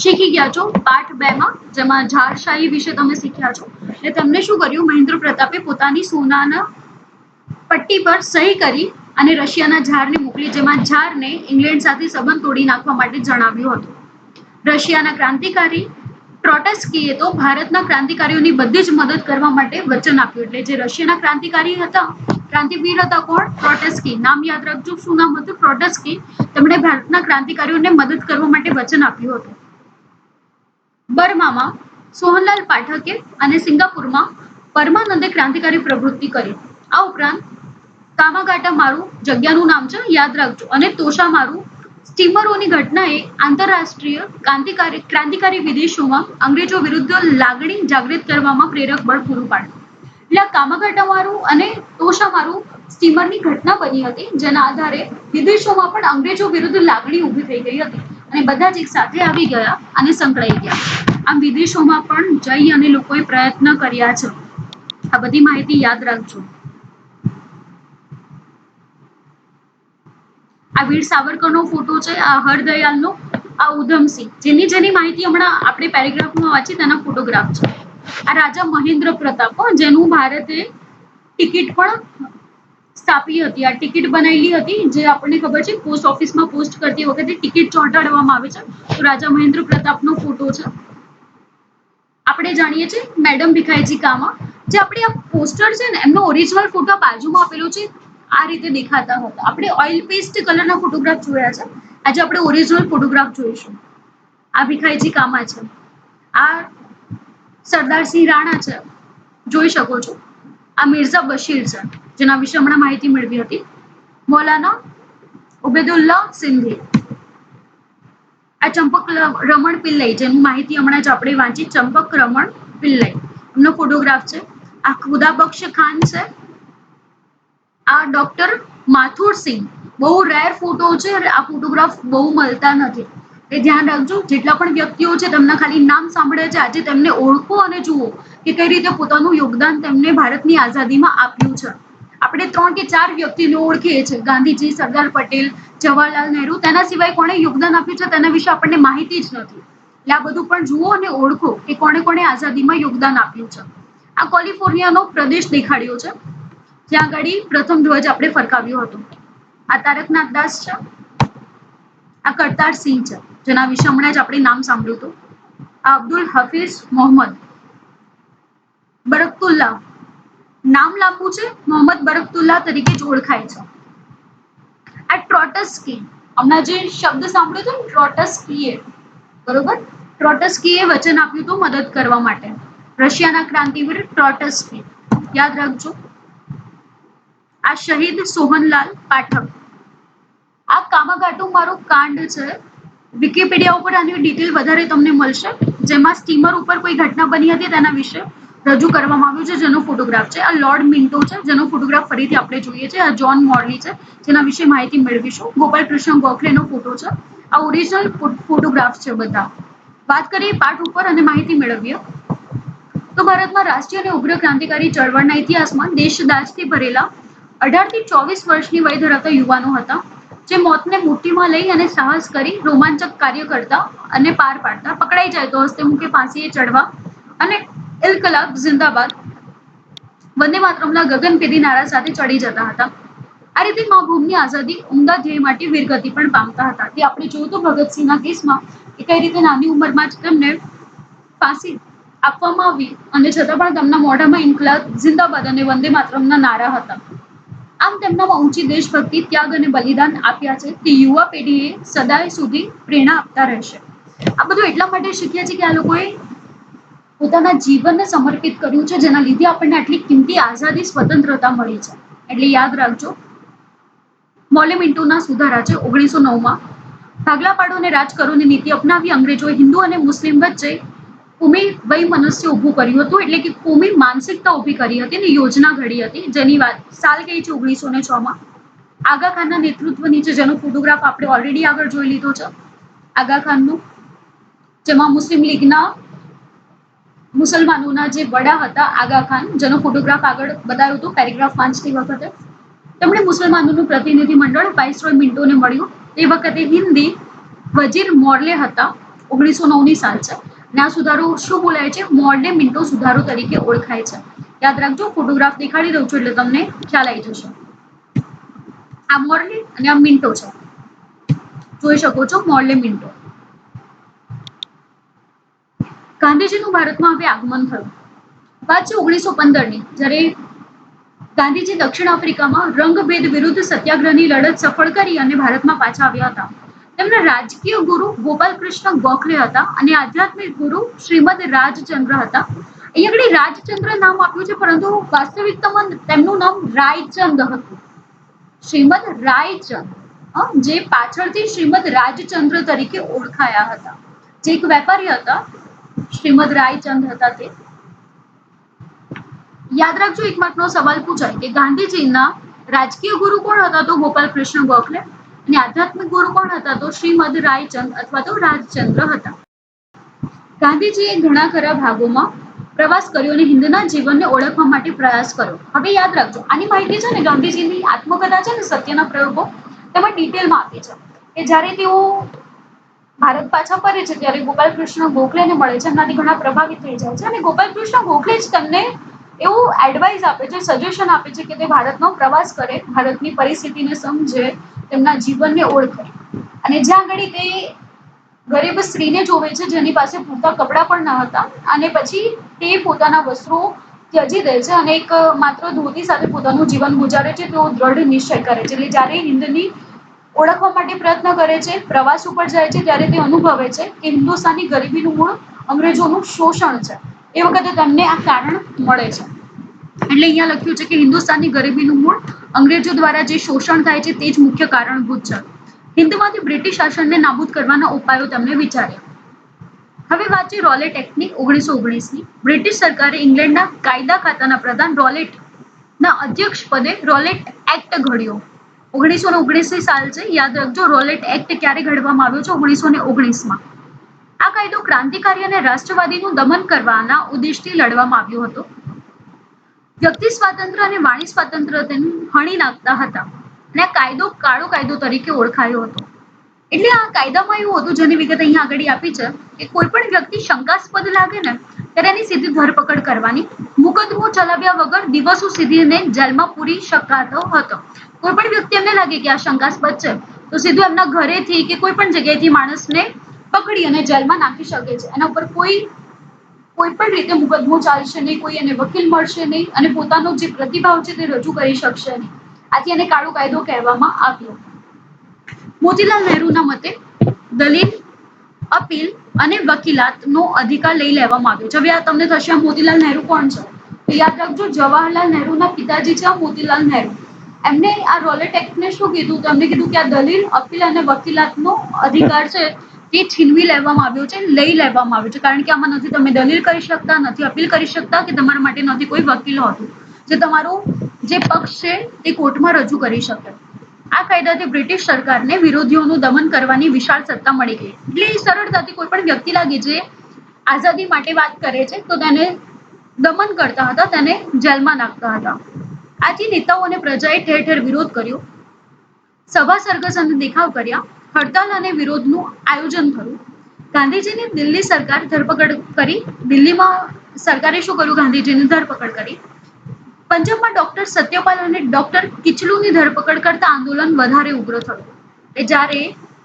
શીખી ગયા છો પાઠ 2માં, જેમાં ઝારશાહી વિશે તમે શીખ્યા છો. એટલે તેમને શું કર્યું? મહેન્દ્ર પ્રતાપે પોતાની સોનાના પટ્ટી પર સહી કરી અને રશિયાના ઝારને મોકલી, જેમાં ઝારને ઇંગ્લેન્ડ સાથે સંબંધ તોડી નાખવા માટે જણાવ્યું હતું. રશિયાના ક્રાંતિકારી ટ્રોટસ્કીએ તો ભારતના ક્રાંતિકારીઓની બધી જ મદદ કરવા માટે વચન આપ્યું. એટલે જે રશિયાના ક્રાંતિકારી હતા, ક્રાંતિવીર હતા કોણ? ટ્રોટસ્કી. નામ યાદ રાખજો, શું નામ હતું? ટ્રોટસ્કી. તેમણે ભારતના ક્રાંતિકારીઓને મદદ કરવા માટે વચન આપ્યું હતું. બર્મામાં સોહનલાલ પાઠકે અને સિંગાપુરમાં પરમાનંદે ક્રાંતિકારી પ્રવૃત્તિ કરી. આ ઉપરાંત કામાગાટા મારું જગ્યાનું નામ છે, યાદ રાખજો, અને તોશા મારું સ્ટીમરોની ઘટનાએ આંતરરાષ્ટ્રીય ક્રાંતિકારી વિદેશોમાં અંગ્રેજો વિરુદ્ધ લાગણી જાગૃત કરવામાં પ્રેરક બળ પૂરું પાડ્યું. એટલે આ કામાઘાટામારુ અને તોશામારુ સ્ટીમરની ઘટના બની હતી, જેના આધારે વિદેશોમાં પણ અંગ્રેજો વિરુદ્ધ લાગણી ઊભી થઈ ગઈ હતી અને બધા જ એક સાથે આવી ગયા અને સંકળાઈ ગયા. આમ વિદેશોમાં પણ જઈ અને લોકોએ પ્રયત્ન કર્યા છે. આ બધી માહિતી યાદ રાખજો. આ વીર સાવરકરનો ફોટો છે, આ હરદયાલનો, આ ઉધમસિંહ, જેની માહિતી હમણાં આપણે પેરેગ્રાફમાં વાંચી તેના ફોટોગ્રાફ છે. આ રાજા મહેન્દ્ર પ્રતાપ, જેનું ભારતે ટિકિટ પણ સ્થાપી હતી. આ ટિકિટ બનાવેલી હતી, જે આપણને ખબર છે પોસ્ટ ઓફિસમાં પોસ્ટ કરતી વખતે ટિકિટ ચોંટાડવામાં આવે છે. તો રાજા મહેન્દ્ર પ્રતાપનો ફોટો છે. આપણે જાણીએ છીએ મેડમ ભીખાઈજી કામા, જે આપણે આ પોસ્ટર છે ને એમનો ઓરિજિનલ ફોટો બાજુમાં આપેલો છે, આ રીતે દેખાતા હતા. આપણે ઓઇલ પેસ્ટ કલરના ફોટોગ્રાફ જોયા છે, આજે આપણે ઓરિજિનલ ફોટોગ્રાફ જોઈશું. આ ભીખાઈજી કામા છે. આ સરદારસિંહ રાણા છે, જોઈ શકો છો. આ મિર્ઝા બશીર છે, જેના વિશે હમણાં માહિતી મેળવી હતી. મૌલાના ઉબેદુલ્લા સિંધી. આ ચંપક રમણ પિલ્લઈ, જેની માહિતી હમણાં જ આપણે વાંચી, ચંપક રમણ પિલ્લઈ એમનો ફોટોગ્રાફ છે. આ ખુદાબક્ષ ખાન છે. આ ડોક્ટર માથુર સિંહ, બહુ રેર ફોટો છે. આ ફોટોગ્રાફ બહુ મળતા નથી, એ ધ્યાન રાખજો. જેટલા પણ વ્યક્તિઓ છે તેમના ખાલી નામ સાંભળે છે, આજે તેમને ઓળખો અને જુઓ કે કઈ રીતે પોતાનું યોગદાન તેમને ભારતની આઝાદીમાં આપ્યું છે. આપણે 3 કે 4 વ્યક્તિને ઓળખીએ છીએ, ગાંધીજી, સરદાર પટેલ, જવાહરલાલ નહેરુ. તેના સિવાય કોણે યોગદાન આપ્યું છે તેના વિશે આપણને માહિતી જ નથી. એટલે આ બધું પણ જુઓ અને ઓળખો કે કોણે કોણે આઝાદીમાં યોગદાન આપ્યું છે. આ કેલિફોર્નિયાનો પ્રદેશ દેખાડ્યો છે, જ્યાં આગળ પ્રથમ ધ્વજ આપણે ફરકાવ્યો હતો. આ તારકનાથ દાસ છે. આ કરતાર સિંહ છે, જેના વિશે હમણાં જ આપણે નામ સાંભળ્યું હતું. આ અબ્દુલ હફીઝ મોહમ્મદ બરકતુલ્લા, નામ લાંબુ છે, મોહમ્મદ બરકતુલ્લા તરીકે જ ઓળખાય છે. આ ટ્રોટસ્કી, હમણાં જે શબ્દ સાંભળ્યો હતો ને ટ્રોટસ્કીએ, બરોબર, ટ્રોટસ્કીએ વચન આપ્યું હતું મદદ કરવા માટે. રશિયાના ક્રાંતિવીર ટ્રોટસ્કી, યાદ રાખજો. આ શહીદ સોહનલાલ પાઠક. આ કામાઘાટુમારુ કાંડ છે. વિકિપીડિયા ઉપર આની ડિટેલ વધારે તમને મળશે, જેમાં સ્ટીમર ઉપર કોઈ ઘટના બની હતી તેના વિશે રજૂ કરવામાં આવ્યું છે, જેનો ફોટોગ્રાફ છે. આ લોર્ડ મિન્ટો છે, જેનો ફોટોગ્રાફ ફરીથી આપણે જોઈએ છે. આ જોન મોર્લી છે, જેના વિશે માહિતી મેળવીશું. ગોપાલ કૃષ્ણ ગોખલેનો ફોટો છે. આ ઓરિજિનલ ફોટોગ્રાફ છે બધા. વાત કરીએ પાઠ ઉપર અને માહિતી મેળવીએ તો ભારતમાં રાષ્ટ્રીય અને ઉગ્ર ક્રાંતિકારી ચળવળના ઇતિહાસમાં દેશદાઝથી ભરેલા 18 થી 24 વર્ષની વય ધરાવતા યુવાનો હતા, જે મોતને મુઠ્ઠીમાં લઈ અને સાહસ કરી રોમાંચક કાર્ય કરતા અને પાર પાડતા. પકડાઈ જાય તો હસ્તે મુખે ફાંસીએ ચડવા અને ઇન્કલાબ જિંદાબાદ, વંદે માતરમના ગગનભેદી નારા સાથે ચડી જતા હતા. આ રીતે મા ભૂમની આઝાદી ઉમદા ધ્યેય માટે વીરગતિ પણ પામતા હતા. તે આપણે જોયું તો ભગતસિંહના કેસમાં કે કઈ રીતે નાની ઉંમરમાં જ તેમને ફાંસી આપવામાં આવી અને છતાં પણ તેમના મોઢામાં ઇન્કલાબ જિંદાબાદ અને વંદે માતરમના નારા હતા. આમ તેમનામાં ઊંચી દેશભક્તિ, ત્યાગ અને બલિદાન આપ્યા છે, તે યુવા પેઢીએ સદાય સુધી પ્રેરણા આપતા રહેશે. આ બધું એટલા માટે શીખ્યા છે કે આ લોકોએ પોતાના જીવનને સમર્પિત કર્યું છે, જેના લીધે આપણને આટલી કિંમતી આઝાદી, સ્વતંત્રતા મળી છે. એટલે યાદ રાખજો. મોલે મિન્ટોના સુધારા છે 1909માં. ભાગલા પાડો અને રાજ કરોની નીતિ અપનાવી અંગ્રેજોએ હિન્દુ અને મુસ્લિમ વચ્ચે કોમી વૈમનસ્ય ઊભું કર્યું હતું, એટલે કે કોમી માનસિકતા ઊભી કરી હતી અને યોજના ઘડી હતી, જેની વાત સાલ ગઈ છે 1906માં. આગા ખાનના નેતૃત્વ નીચે, જેનો ફોટોગ્રાફ આપણે ઓલરેડી આગળ જોઈ લીધો છે, આગા ખાનનું, જેમાં મુસ્લિમ લીગના મુસલમાનોના જે વડા હતા આગા ખાન, જેનો ફોટોગ્રાફ આગળ બતાવ્યો હતો પેરેગ્રાફ વાંચતી વખતે. તેમણે મુસલમાનોનું પ્રતિનિધિ મંડળ વાઇસરોય મિન્ટોને મળ્યું. તે વખતે હિન્દી વજીર મોર્લે હતા. 1909ની સાલ છે. અને આ સુધારો શું બોલાય છે? મોર્લે મિન્ટો સુધારો તરીકે ઓળખાય છે. યાદ રાખજો, ફોટોગ્રાફ દેખાડી દઉં છું એટલે તમને ખ્યાલ આવી જશે. આ મોર્લે અને આ મિન્ટો છે, જોઈ શકો છો, મોર્લે મિન્ટો. ગાંધીજીનું ભારતમાં હવે આગમન થયું. વાત છે 1915ની, જ્યારે ગાંધીજી દક્ષિણ આફ્રિકામાં રંગભેદ વિરુદ્ધ સત્યાગ્રહની લડત સફળ કરી અને ભારતમાં પાછા આવ્યા હતા. તેમના રાજકીય ગુરુ ગોપાલ કૃષ્ણ ગોખલે હતા અને આધ્યાત્મિક ગુરુ શ્રીમદ રાજચંદ્ર હતા. અહીંયા આગળ રાજચંદ્ર નામ આપ્યું છે, પરંતુ વાસ્તવિકતામાં તેમનું નામ રાયચંદ હતું. શ્રીમદ રાયચંદ, જે પાછળથી શ્રીમદ રાજચંદ્ર તરીકે ઓળખાયા હતા. જે એક વેપારી હતા, શ્રીમદ રાયચંદ હતા તે. યાદ રાખજો, એક માર્કનો સવાલ પૂછાય કે ગાંધીજીના રાજકીય ગુરુ કોણ હતા? તો ગોપાલ કૃષ્ણ ગોખલે. અને આધ્યાત્મિક ગુરુ કોણ હતા? તો શ્રીમદ રાયચંદ અથવા તો રાજચંદ્ર હતા. ગાંધીજીએ ઘણા ખરા ભાગોમાં પ્રવાસ કર્યો અને હિન્દના જીવનને ઓળખવા માટે પ્રયાસ કર્યો. હવે યાદ રાખજો, આની માહિતી છે ને ગાંધીજીની આત્મકથા છે ને સત્યના પ્રયોગો, તેમાં ડિટેલમાં આપી છે કે જ્યારે તેઓ ભારત પાછા ફરે છે ત્યારે ગોપાલ કૃષ્ણ ગોખલેને મળે છે, એમનાથી ઘણા પ્રભાવિત થઈ જાય છે અને ગોપાલ કૃષ્ણ ગોખલે જ તેમને એવું એડવાઇસ આપે છે, સજેશન આપે છે કે તે ભારતનો પ્રવાસ કરે, ભારતની પરિસ્થિતિને સમજે, તેમના જીવનને ઓળખે. અને જ્યાં આગળ તે ગરીબ સ્ત્રીને જોવે છે જેની પાસે પૂરતા કપડાં પણ ન હતા, અને પછી તે પોતાના વસ્ત્રો ત્યજી દે છે અને એક માત્ર ધોતી સાથે પોતાનું જીવન ગુજારે છે. તેઓ દ્રઢ નિશ્ચય કરે છે. એટલે જ્યારે હિન્દની ઓળખવા માટે પ્રયત્ન કરે છે, પ્રવાસ ઉપર જાય છે, ત્યારે તે અનુભવે છે કે હિન્દુસ્તાનની ગરીબીનું મૂળ અંગ્રેજોનું શોષણ છે. એ વખતે તેમને આ કારણ મળે છે. એટલે અહીંયા લખ્યું છે કે હિન્દુસ્તાનની ગરીબીનું મૂળ અંગ્રેજો દ્વારા જે શોષણ થાય છે તે જ મુખ્ય કારણભૂત છે. હિન્દમાંથી બ્રિટિશ શાસનને નાબૂદ કરવાના ઉપાયો તેમને વિચાર્યા. હવે વાત છે રોલેટ એક્ટની 1919ની. બ્રિટિશ સરકારે ઇંગ્લેન્ડના કાયદા ખાતાના પ્રધાન રોલેટના અધ્યક્ષ પદે રોલેટ એક્ટ ઘડ્યો. 1919 સાલ છે, યાદ રાખજો. રોલેટ એક્ટ ક્યારે ઘડવામાં આવ્યો છે? 1919માં. આ કાયદો ક્રાંતિકારી અને રાષ્ટ્રવાદીનું દમન કરવાના ઉદ્દેશથી લડવામાં આવ્યો હતો. વ્યક્તિ સ્વાતંત્ર્ય અને વાણી સ્વાતંત્ર્ય તેને હણી નાખતા હતા અને આ કાયદો કાળો કાયદો તરીકે ઓળખાયો હતો. એટલે આ કાયદામાં એવું હતું, જેની વિગત અહીંયા આગળ આપી છે કે કોઈ પણ વ્યક્તિ શંકાસ્પદ લાગે ને ત્યારે એની સીધી ધરપકડ કરવાની. મુકદમો ચલાવ્યા વગર દિવસો સુધી એને જેલમાં પૂરી શકાતો હતો. કોઈ પણ વ્યક્તિ એમને લાગે કે આ શંકાસ્પદ છે તો સીધું એમના ઘરેથી કે કોઈ પણ જગ્યાએથી માણસને પકડી અને જેલમાં નાખી શકે છે. એના ઉપર કોઈ પણ રીતે મુકદમો ચાલશે નહીં, કોઈ એને વકીલ મળશે નહીં અને પોતાનો જે પ્રતિભાવ છે તે રજૂ કરી શકશે નહીં. આથી એને કાળો કાયદો કહેવામાં આવ્યો. મોતીલાલ નહેરુના મતે દલીલ, અપીલ અને વકીલાતનો અધિકાર લઈ લેવામાં આવ્યો છે. હવે આ તમને થશે, આ મોતીલાલ નહેરુ કોણ છે? તો યાદ રાખજો, જવાહરલાલ નહેરુના પિતાજી છે મોતીલાલ નહેરુ. એમને આ રોલેટ એક્ટને શું કીધું? તો એમને કીધું કે આ દલીલ, અપીલ અને વકીલાતનો અધિકાર છે તે છીનવી લેવામાં આવ્યો છે, લઈ લેવામાં આવ્યો છે. કારણ કે આમાં નથી તમે દલીલ કરી શકતા, નથી અપીલ કરી શકતા, કે તમારા માટે નથી કોઈ વકીલ હોતું જે તમારો જે પક્ષ છે તે કોર્ટમાં રજૂ કરી શકે. આ કાયદાથી બ્રિટિશ સરકારને વિરોધીઓનું દમન કરવાની વિશાળ સત્તા મળી ગઈ. એટલે સરળતાથી કોઈ પણ વ્યક્તિ લાગે જે આઝાદી માટે વાત કરે છે તો તેને દમન કરતા હતા, તેને જેલમાં નાખતા હતા. આથી નેતાઓ અને પ્રજાએ ઠેર ઠેર વિરોધ કર્યો, સભા સરઘસ અને દેખાવ કર્યા, હડતાલ અને વિરોધનું આયોજન થયું. ગાંધીજીની દિલ્હી સરકાર ધરપકડ કરી. દિલ્હીમાં સરકારે શું કર્યું? ગાંધીજીની ધરપકડ કરી. પંજાબમાં ડોક્ટર સત્યપાલ અને ડોક્ટર કિચલુની ધરપકડ કરતા આંદોલન વધારે ઉગ્ર થયું. જ્યારે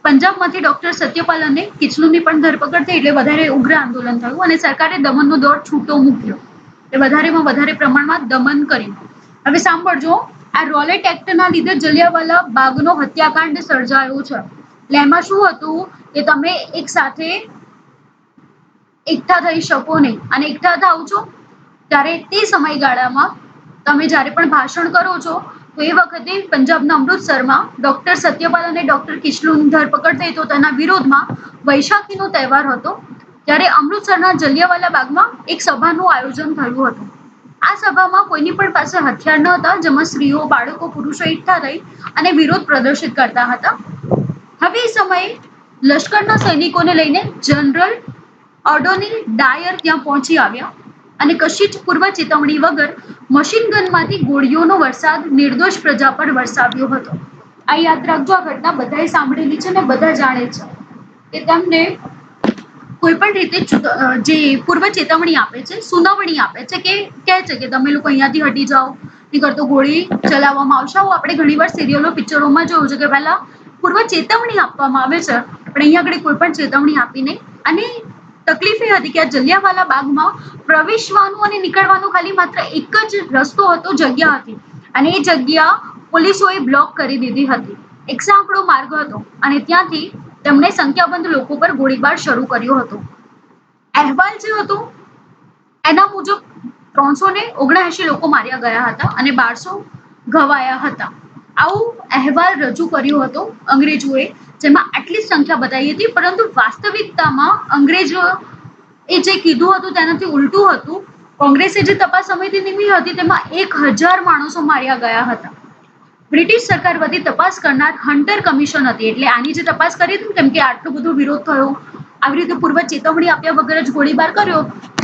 પંજાબમાંથી ડોક્ટર સત્યપાલ અને કિચલુની પણ ધરપકડ થઈ એટલે વધારે ઉગ્ર આંદોલન થયું અને સરકારે દમનનો દોર છૂટો મૂક્યો. એ વધારેમાં વધારે પ્રમાણમાં દમન કર્યું. હવે સાંભળજો, આ રોલેટ એક્ટના લીધે જલિયાવાલા બાગનો હત્યાકાંડ સર્જાયો છે. એટલે એમાં શું હતું કે તમે એક સાથે એકઠા થઈ શકો નહીં, અને એકઠા થાવ છો ત્યારે તે સમયગાળામાં તમે જ્યારે પણ ભાષણ કરો છો તો એ વખતે પંજાબના અમૃતસરમાં ડોક્ટર સત્યપાલ અને ડોક્ટર કિચલુની ધરપકડ થઈ. તો તેના વિરોધમાં વૈશાખીનો તહેવાર હતો ત્યારે અમૃતસરના જલિયાવાલા બાગમાં એક સભાનું આયોજન થયું હતું. આ સભામાં કોઈની પણ પાસે હથિયાર ન હતા, જેમાં સ્ત્રીઓ, બાળકો, પુરુષો એકઠા થઈ અને વિરોધ પ્રદર્શિત કરતા હતા. હવે એ સમયે લશ્કરના સૈનિકોને લઈને જનરલ ઓર્ડોનિલ ડાયર ત્યાં પહોંચી આવ્યા અને કશી જ પૂર્વ ચેતવણી વગર મશીન ગનમાંથી ગોળીઓનો વરસાદ નિર્દોષ પ્રજા પર વરસાવ્યો હતો. આ યાદ રાખજો, આ ઘટના બધાએ સાંભળેલી છે ને બધા જાણે છે કે તમને કોઈ પણ રીતે જે પૂર્વ ચેતવણી આપે છે, સુનાવણી આપે છે, કે કહે છે કે તમે લોકો અહીંયાથી હટી જાઓ, નહીં તો ગોળી ચલાવવામાં આવશે. આવું આપણે ઘણીવાર સિરિયલો, પિક્ચરોમાં જોયું છે કે પહેલા પૂર્વ ચેતવણી આપવામાં આવે છે, પણ અહીંયા આગળ કોઈ પણ ચેતવણી આપી નહીં. અને તકલીફ એ હતી કે આ જલિયાવાલા બાગમાં પ્રવેશવાનું અને નીકળવાનું ખાલી માત્ર એક જ રસ્તો હતો, જગ્યા હતી, અને એ જગ્યા પોલીસોએ બ્લોક કરી દીધી હતી. એક સાંકડો માર્ગ હતો અને ત્યાંથી તેમણે સંખ્યાબંધ લોકો પર ગોળીબાર શરૂ કર્યો હતો. અહેવાલ જે હતો એના મુજબ 379 લોકો માર્યા ગયા હતા અને 1200 ઘવાયા હતા. આવું અહેવાલ રજૂ કર્યો હતો અંગ્રેજોએ, જેમાં આટલી સંખ્યા બતાવી હતી. પરંતુ વાસ્તવિકતામાં અંગ્રેજો એ જે કીધું હતું તેનાથી ઉલટું હતું. કોંગ્રેસે જે તપાસ સમિતિ નીમી હતી તેમાં 1000 માણસો માર્યા ગયા હતા. બ્રિટિશ સરકાર વતી તપાસ કરનાર હન્ટર કમિશન હતી. એટલે આની જે તપાસ કરી હતી કેમ કે આટલો બધો વિરોધ થયો, આવી રીતે પૂર્વ ચેતવણી આપ્યા વગર જ ગોળીબાર કર્યો,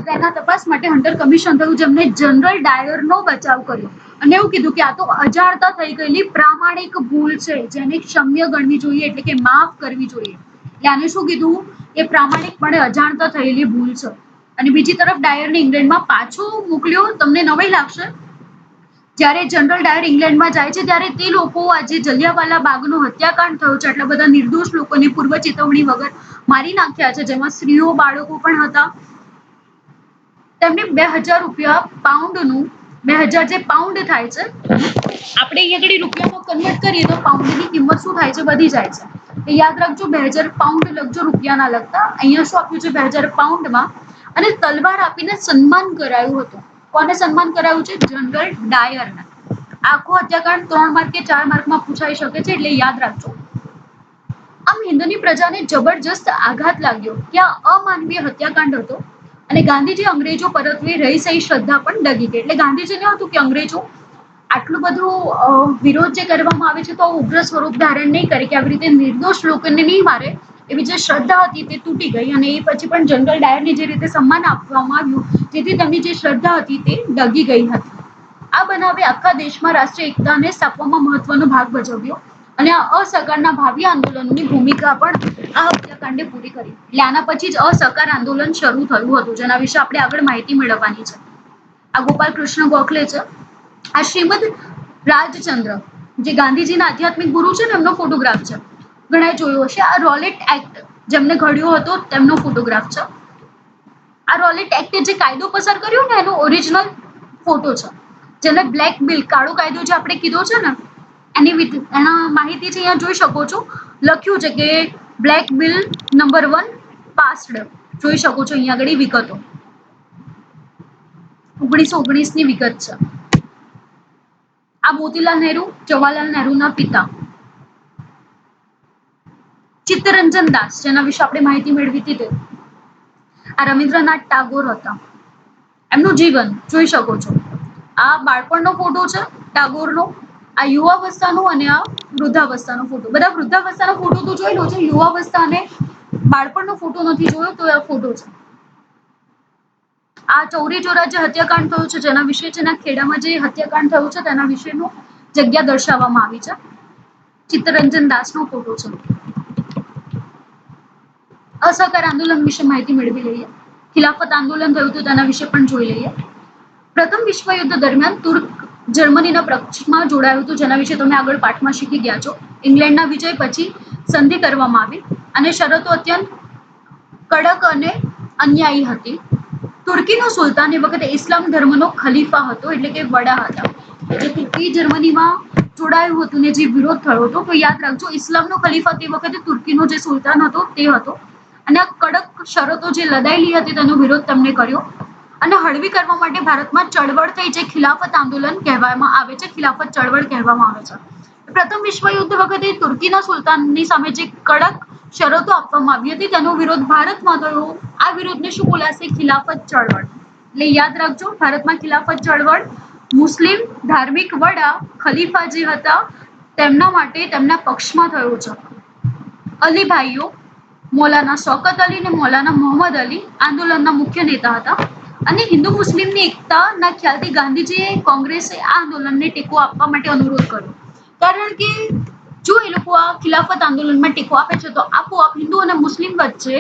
તેના તપાસ માટે હન્ટર કમિશન થયું, જેમને જનરલ ડાયરનો બચાવ કર્યો અને એવું કીધું કે આ તો અજાણતા થઈ ગયેલી પ્રામાણિક ભૂલ છે, જેને ક્ષમ્ય ગણવી જોઈએ, એટલે કે માફ કરવી જોઈએ. એટલે આને શું કીધું કે પ્રામાણિકપણે અજાણતા થયેલી ભૂલ છે. અને બીજી તરફ ડાયરને ઇંગ્લેન્ડમાં પાછો મોકલ્યો. તમને નવાઈ લાગશે, જ્યારે જનરલ ડાયર ઇંગ્લેન્ડમાં જાય છે ત્યારે તે લોકો આજે જલિયાવાલા બાગનો હત્યાકાંડ થયો છે, આટલા બધા નિર્દોષ લોકોને પૂર્વ ચેતવણી વગર મારી નાખ્યા છે, જેમાં સ્ત્રીઓ બાળકો પણ હતા. તેમને 2000 રૂપિયા પાઉન્ડનું, 2000 જે પાઉન્ડ થાય છે, આપણે અહીંયા આગળ રૂપિયામાં કન્વર્ટ કરીએ તો પાઉન્ડની કિંમત શું થાય છે, વધી જાય છે. એ યાદ રાખજો, 2000 પાઉન્ડ લખજો, રૂપિયાના લખતા. અહીંયા શું આપ્યું છે 2000 પાઉન્ડમાં, અને તલવાર આપીને સન્માન કરાયું હતું. કોને સન્માન કરાયું છે? જનરલ ડાયરને. આખો હત્યાકાંડ 3 માર્ક કે 4 માર્કમાં પૂછાઈ શકે છે, એટલે યાદ રાખજો. આમ હિન્દુની પ્રજાને જબરજસ્ત આઘાત લાગ્યો કે આ અમાનવીય હત્યાકાંડ હતો, અને ગાંધીજી અંગ્રેજો પરત્વે રહી સહી શ્રદ્ધા પણ ડગી ગઈ. એટલે ગાંધીજીને હતું કે અંગ્રેજો આટલું બધું વિરોધ જે કરવામાં આવે છે તો ઉગ્ર સ્વરૂપ ધારણ નહીં કરે, કે આવી રીતે નિર્દોષ લોકોને નહીં મારે, એવી જે શ્રદ્ધા હતી તે તૂટી ગઈ. અને એ પછી પણ જનરલ ડાયરને જે રીતે સન્માન આપવામાં આવ્યું, જેથી તેમની જે શ્રદ્ધા હતી તે ડગી ગઈ હતી. આ બનાવે આખા દેશમાં રાષ્ટ્રીય એકતાને સ્થાપવામાં મહત્વનો ભાગ ભજવ્યો, અને આ અસહકારના ભાવિ આંદોલનની ભૂમિકા પણ આ હત્યાકાંડે પૂરી કરી. એટલે આના પછી જ અસહકાર આંદોલન શરૂ થયું હતું, જેના વિશે આપણે આગળ માહિતી મેળવવાની છે. આ ગોપાલ કૃષ્ણ ગોખલે છે. આ શ્રીમદ રાજચંદ્ર, જે ગાંધીજીના આધ્યાત્મિક ગુરુ છે ને, એમનો ફોટોગ્રાફ છે. ઘણાએ જોયો હશે. આ રોલેટ એક્ટ જેમને ઘડ્યો હતો તેમનો ફોટોગ્રાફ છે. આ રોલેટ એક્ટે જે કાયદો પસાર કર્યો ને, એનો ઓરિજિનલ ફોટો છે. જેને બ્લેક બિલ, કાળો કાયદો જે આપણે કીધો છે ને, એના માહિતી છે, અહીંયા જોઈ શકો છો. લખ્યું છે કે બ્લેક બિલ નંબર 1 પાસ્ડ. જોઈ શકો છો અહીંયા આગળ વિગતો. 1919 ની વિગત છે. આ મોતીલાલ નહેરુ, જવાહરલાલ નહેરુના પિતા. ચિત્તરંજન દાસ, જેના વિશે આપણે માહિતી મેળવી હતી. આ રવિન્દ્રનાથ ટાગોર હતા. એમનું જીવન જોઈ શકો છો. આ બાળપણનો ફોટો છે ટાગોરનો, આ યુવાવસ્થાનો, અને આ વૃદ્ધાવસ્થાનો ફોટો. બધા વૃદ્ધાવસ્થાનો ફોટો તો જોઈ લો છે, યુવાવસ્થા અને બાળપણનો ફોટો નથી જોયો, તો આ ફોટો છે. આ ચૌરી ચોરા જે હત્યાકાંડ થયું છે, જેના વિશે છે, ખેડામાં જે હત્યાકાંડ થયું છે તેના વિશેનું જગ્યા દર્શાવવામાં આવી છે. ચિત્તરંજન દાસનો ફોટો છે. અસહકાર આંદોલન વિશે માહિતી મેળવી લઈએ. ખિલાફત આંદોલન થયું હતું તેના વિશે પણ જોઈ લઈએ. પ્રથમ વિશ્વયુદ્ધ દરમિયાન તુર્ક જર્મનીના પક્ષમાં જોડાયું હતું, જેના વિશે તમે આગળ પાઠમાં શીખી ગયા છો. ઇંગ્લેન્ડના વિજય પછી સંધિ કરવામાં આવી, અને શરતો અત્યંત કડક અને અન્યાયી હતી. તુર્કીનો સુલતાન એ વખતે ઇસ્લામ ધર્મનો ખલીફા હતો, એટલે કે વડા હતા. જે તુર્કી જર્મનીમાં જોડાયું હતું ને જે વિરોધ થયો હતો, તો યાદ રાખજો, ઇસ્લામનો ખલીફા તે વખતે તુર્કીનો જે સુલતાન હતો તે હતો. અને આ કડક શરતો જે લદાયેલી હતી તેનો વિરોધ તેમણે કર્યો, અને હળવી કરવા માટે ભારતમાં ચળવળ થઈ, જે ખિલાફત આંદોલન કહેવામાં આવે છે. ખિલાફત ચળવળ કહેવામાં આવે છે. પ્રથમ વિશ્વયુદ્ધ વખતે તુર્કીના સુલતાનની સામે જે કડક શરતો આપવામાં આવી હતી તેનો વિરોધ ભારતમાં થયો. આ વિરોધને શું બોલાશે? ખિલાફત ચળવળ. એટલે યાદ રાખજો, ભારતમાં ખિલાફત ચળવળ મુસ્લિમ ધાર્મિક વડા ખલીફા જે હતા તેમના માટે, તેમના પક્ષમાં થયો છે. અલી ભાઈઓ, મૌલાના શૌકત અલી અને મૌલાના મોહમ્મદ અલી આંદોલનના મુખ્ય નેતા હતા. અને હિન્દુ મુસ્લિમની એકતાના ખ્યાલથી ગાંધીજીએ કોંગ્રેસે આ આંદોલનને ટેકો આપવા માટે અનુરોધ કર્યો. કારણ કે જો એ લોકો આ ખિલાફત આંદોલનમાં ટેકો આપે છે તો આપોઆપ હિન્દુ અને મુસ્લિમ વચ્ચે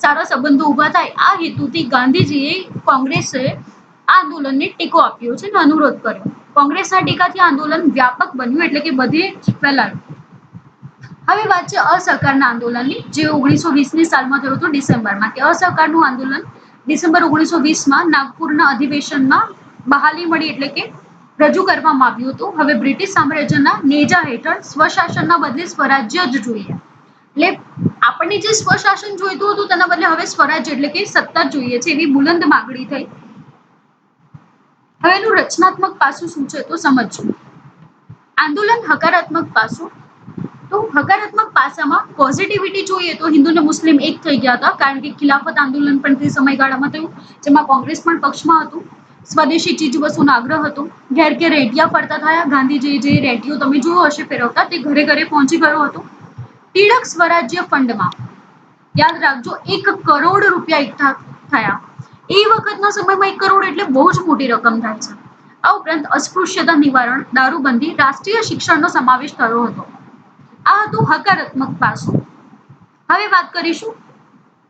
સારા સંબંધો ઉભા થાય. આ હેતુથી ગાંધીજીએ કોંગ્રેસે આ આંદોલનને ટેકો આપ્યો છે અને અનુરોધ કર્યો. કોંગ્રેસના ટેકાથી આંદોલન વ્યાપક બન્યું, એટલે કે બધે ફેલાયું. હવે વાત છે અસહકારના આંદોલનની, જે 1920ની સાલમાં થયું હતું ડિસેમ્બરમાં. કે અસહકારનું આંદોલન ડિસેમ્બર 1920માં નાગપુરના અધિવેશનમાં બહાલી મળી, એટલે કે રજૂ કરવામાં આવ્યું હતું. હવે બ્રિટિશ સામ્રાજ્યના નેજા હેઠળ સ્વશાસનના બદલે સ્વરાજ્ય જ જોઈએ. એટલે આપણને જે સ્વશાસન જોઈતું હતું તેના બદલે હવે સ્વરાજ્ય, એટલે કે સત્તા જોઈએ છે, એવી બુલંદ માગણી થઈ. હવે એનું રચનાત્મક પાસું શું છે તો સમજવું. આંદોલન હકારાત્મક પાસું. તો હકારાત્મક પાસામાં પોઝિટિવિટી જોઈએ તો હિન્દુ અને મુસ્લિમ એક થઈ ગયા હતા, કારણ કે ખિલાફત આંદોલન પણ તે સમયગાળામાં થયું, જેમાં કોંગ્રેસ પણ પક્ષમાં હતું. સ્વદેશી ચીજ વસ્તુનો આગ્રહ હતો. ઘેર ઘેર રેટિયા ફરતા થયા. ગાંધીજી જે રેટિયો તમે જોયો હશે ફેરવતા તે ઘરે ઘરે પહોંચી ગયો હતો. ટિળક સ્વરાજ્ય ફંડમાં યાદ રાખજો 1 કરોડ રૂપિયા એકઠા થયા. એ વખતના સમયમાં 1 કરોડ એટલે બહુ જ મોટી રકમ થાય છે. આ ઉપરાંત અસ્પૃશ્યતા નિવારણ, દારૂબંધી, રાષ્ટ્રીય શિક્ષણનો સમાવેશ થયો હતો. આ હતું હકારાત્મક પાસું. હવે વાત કરીશું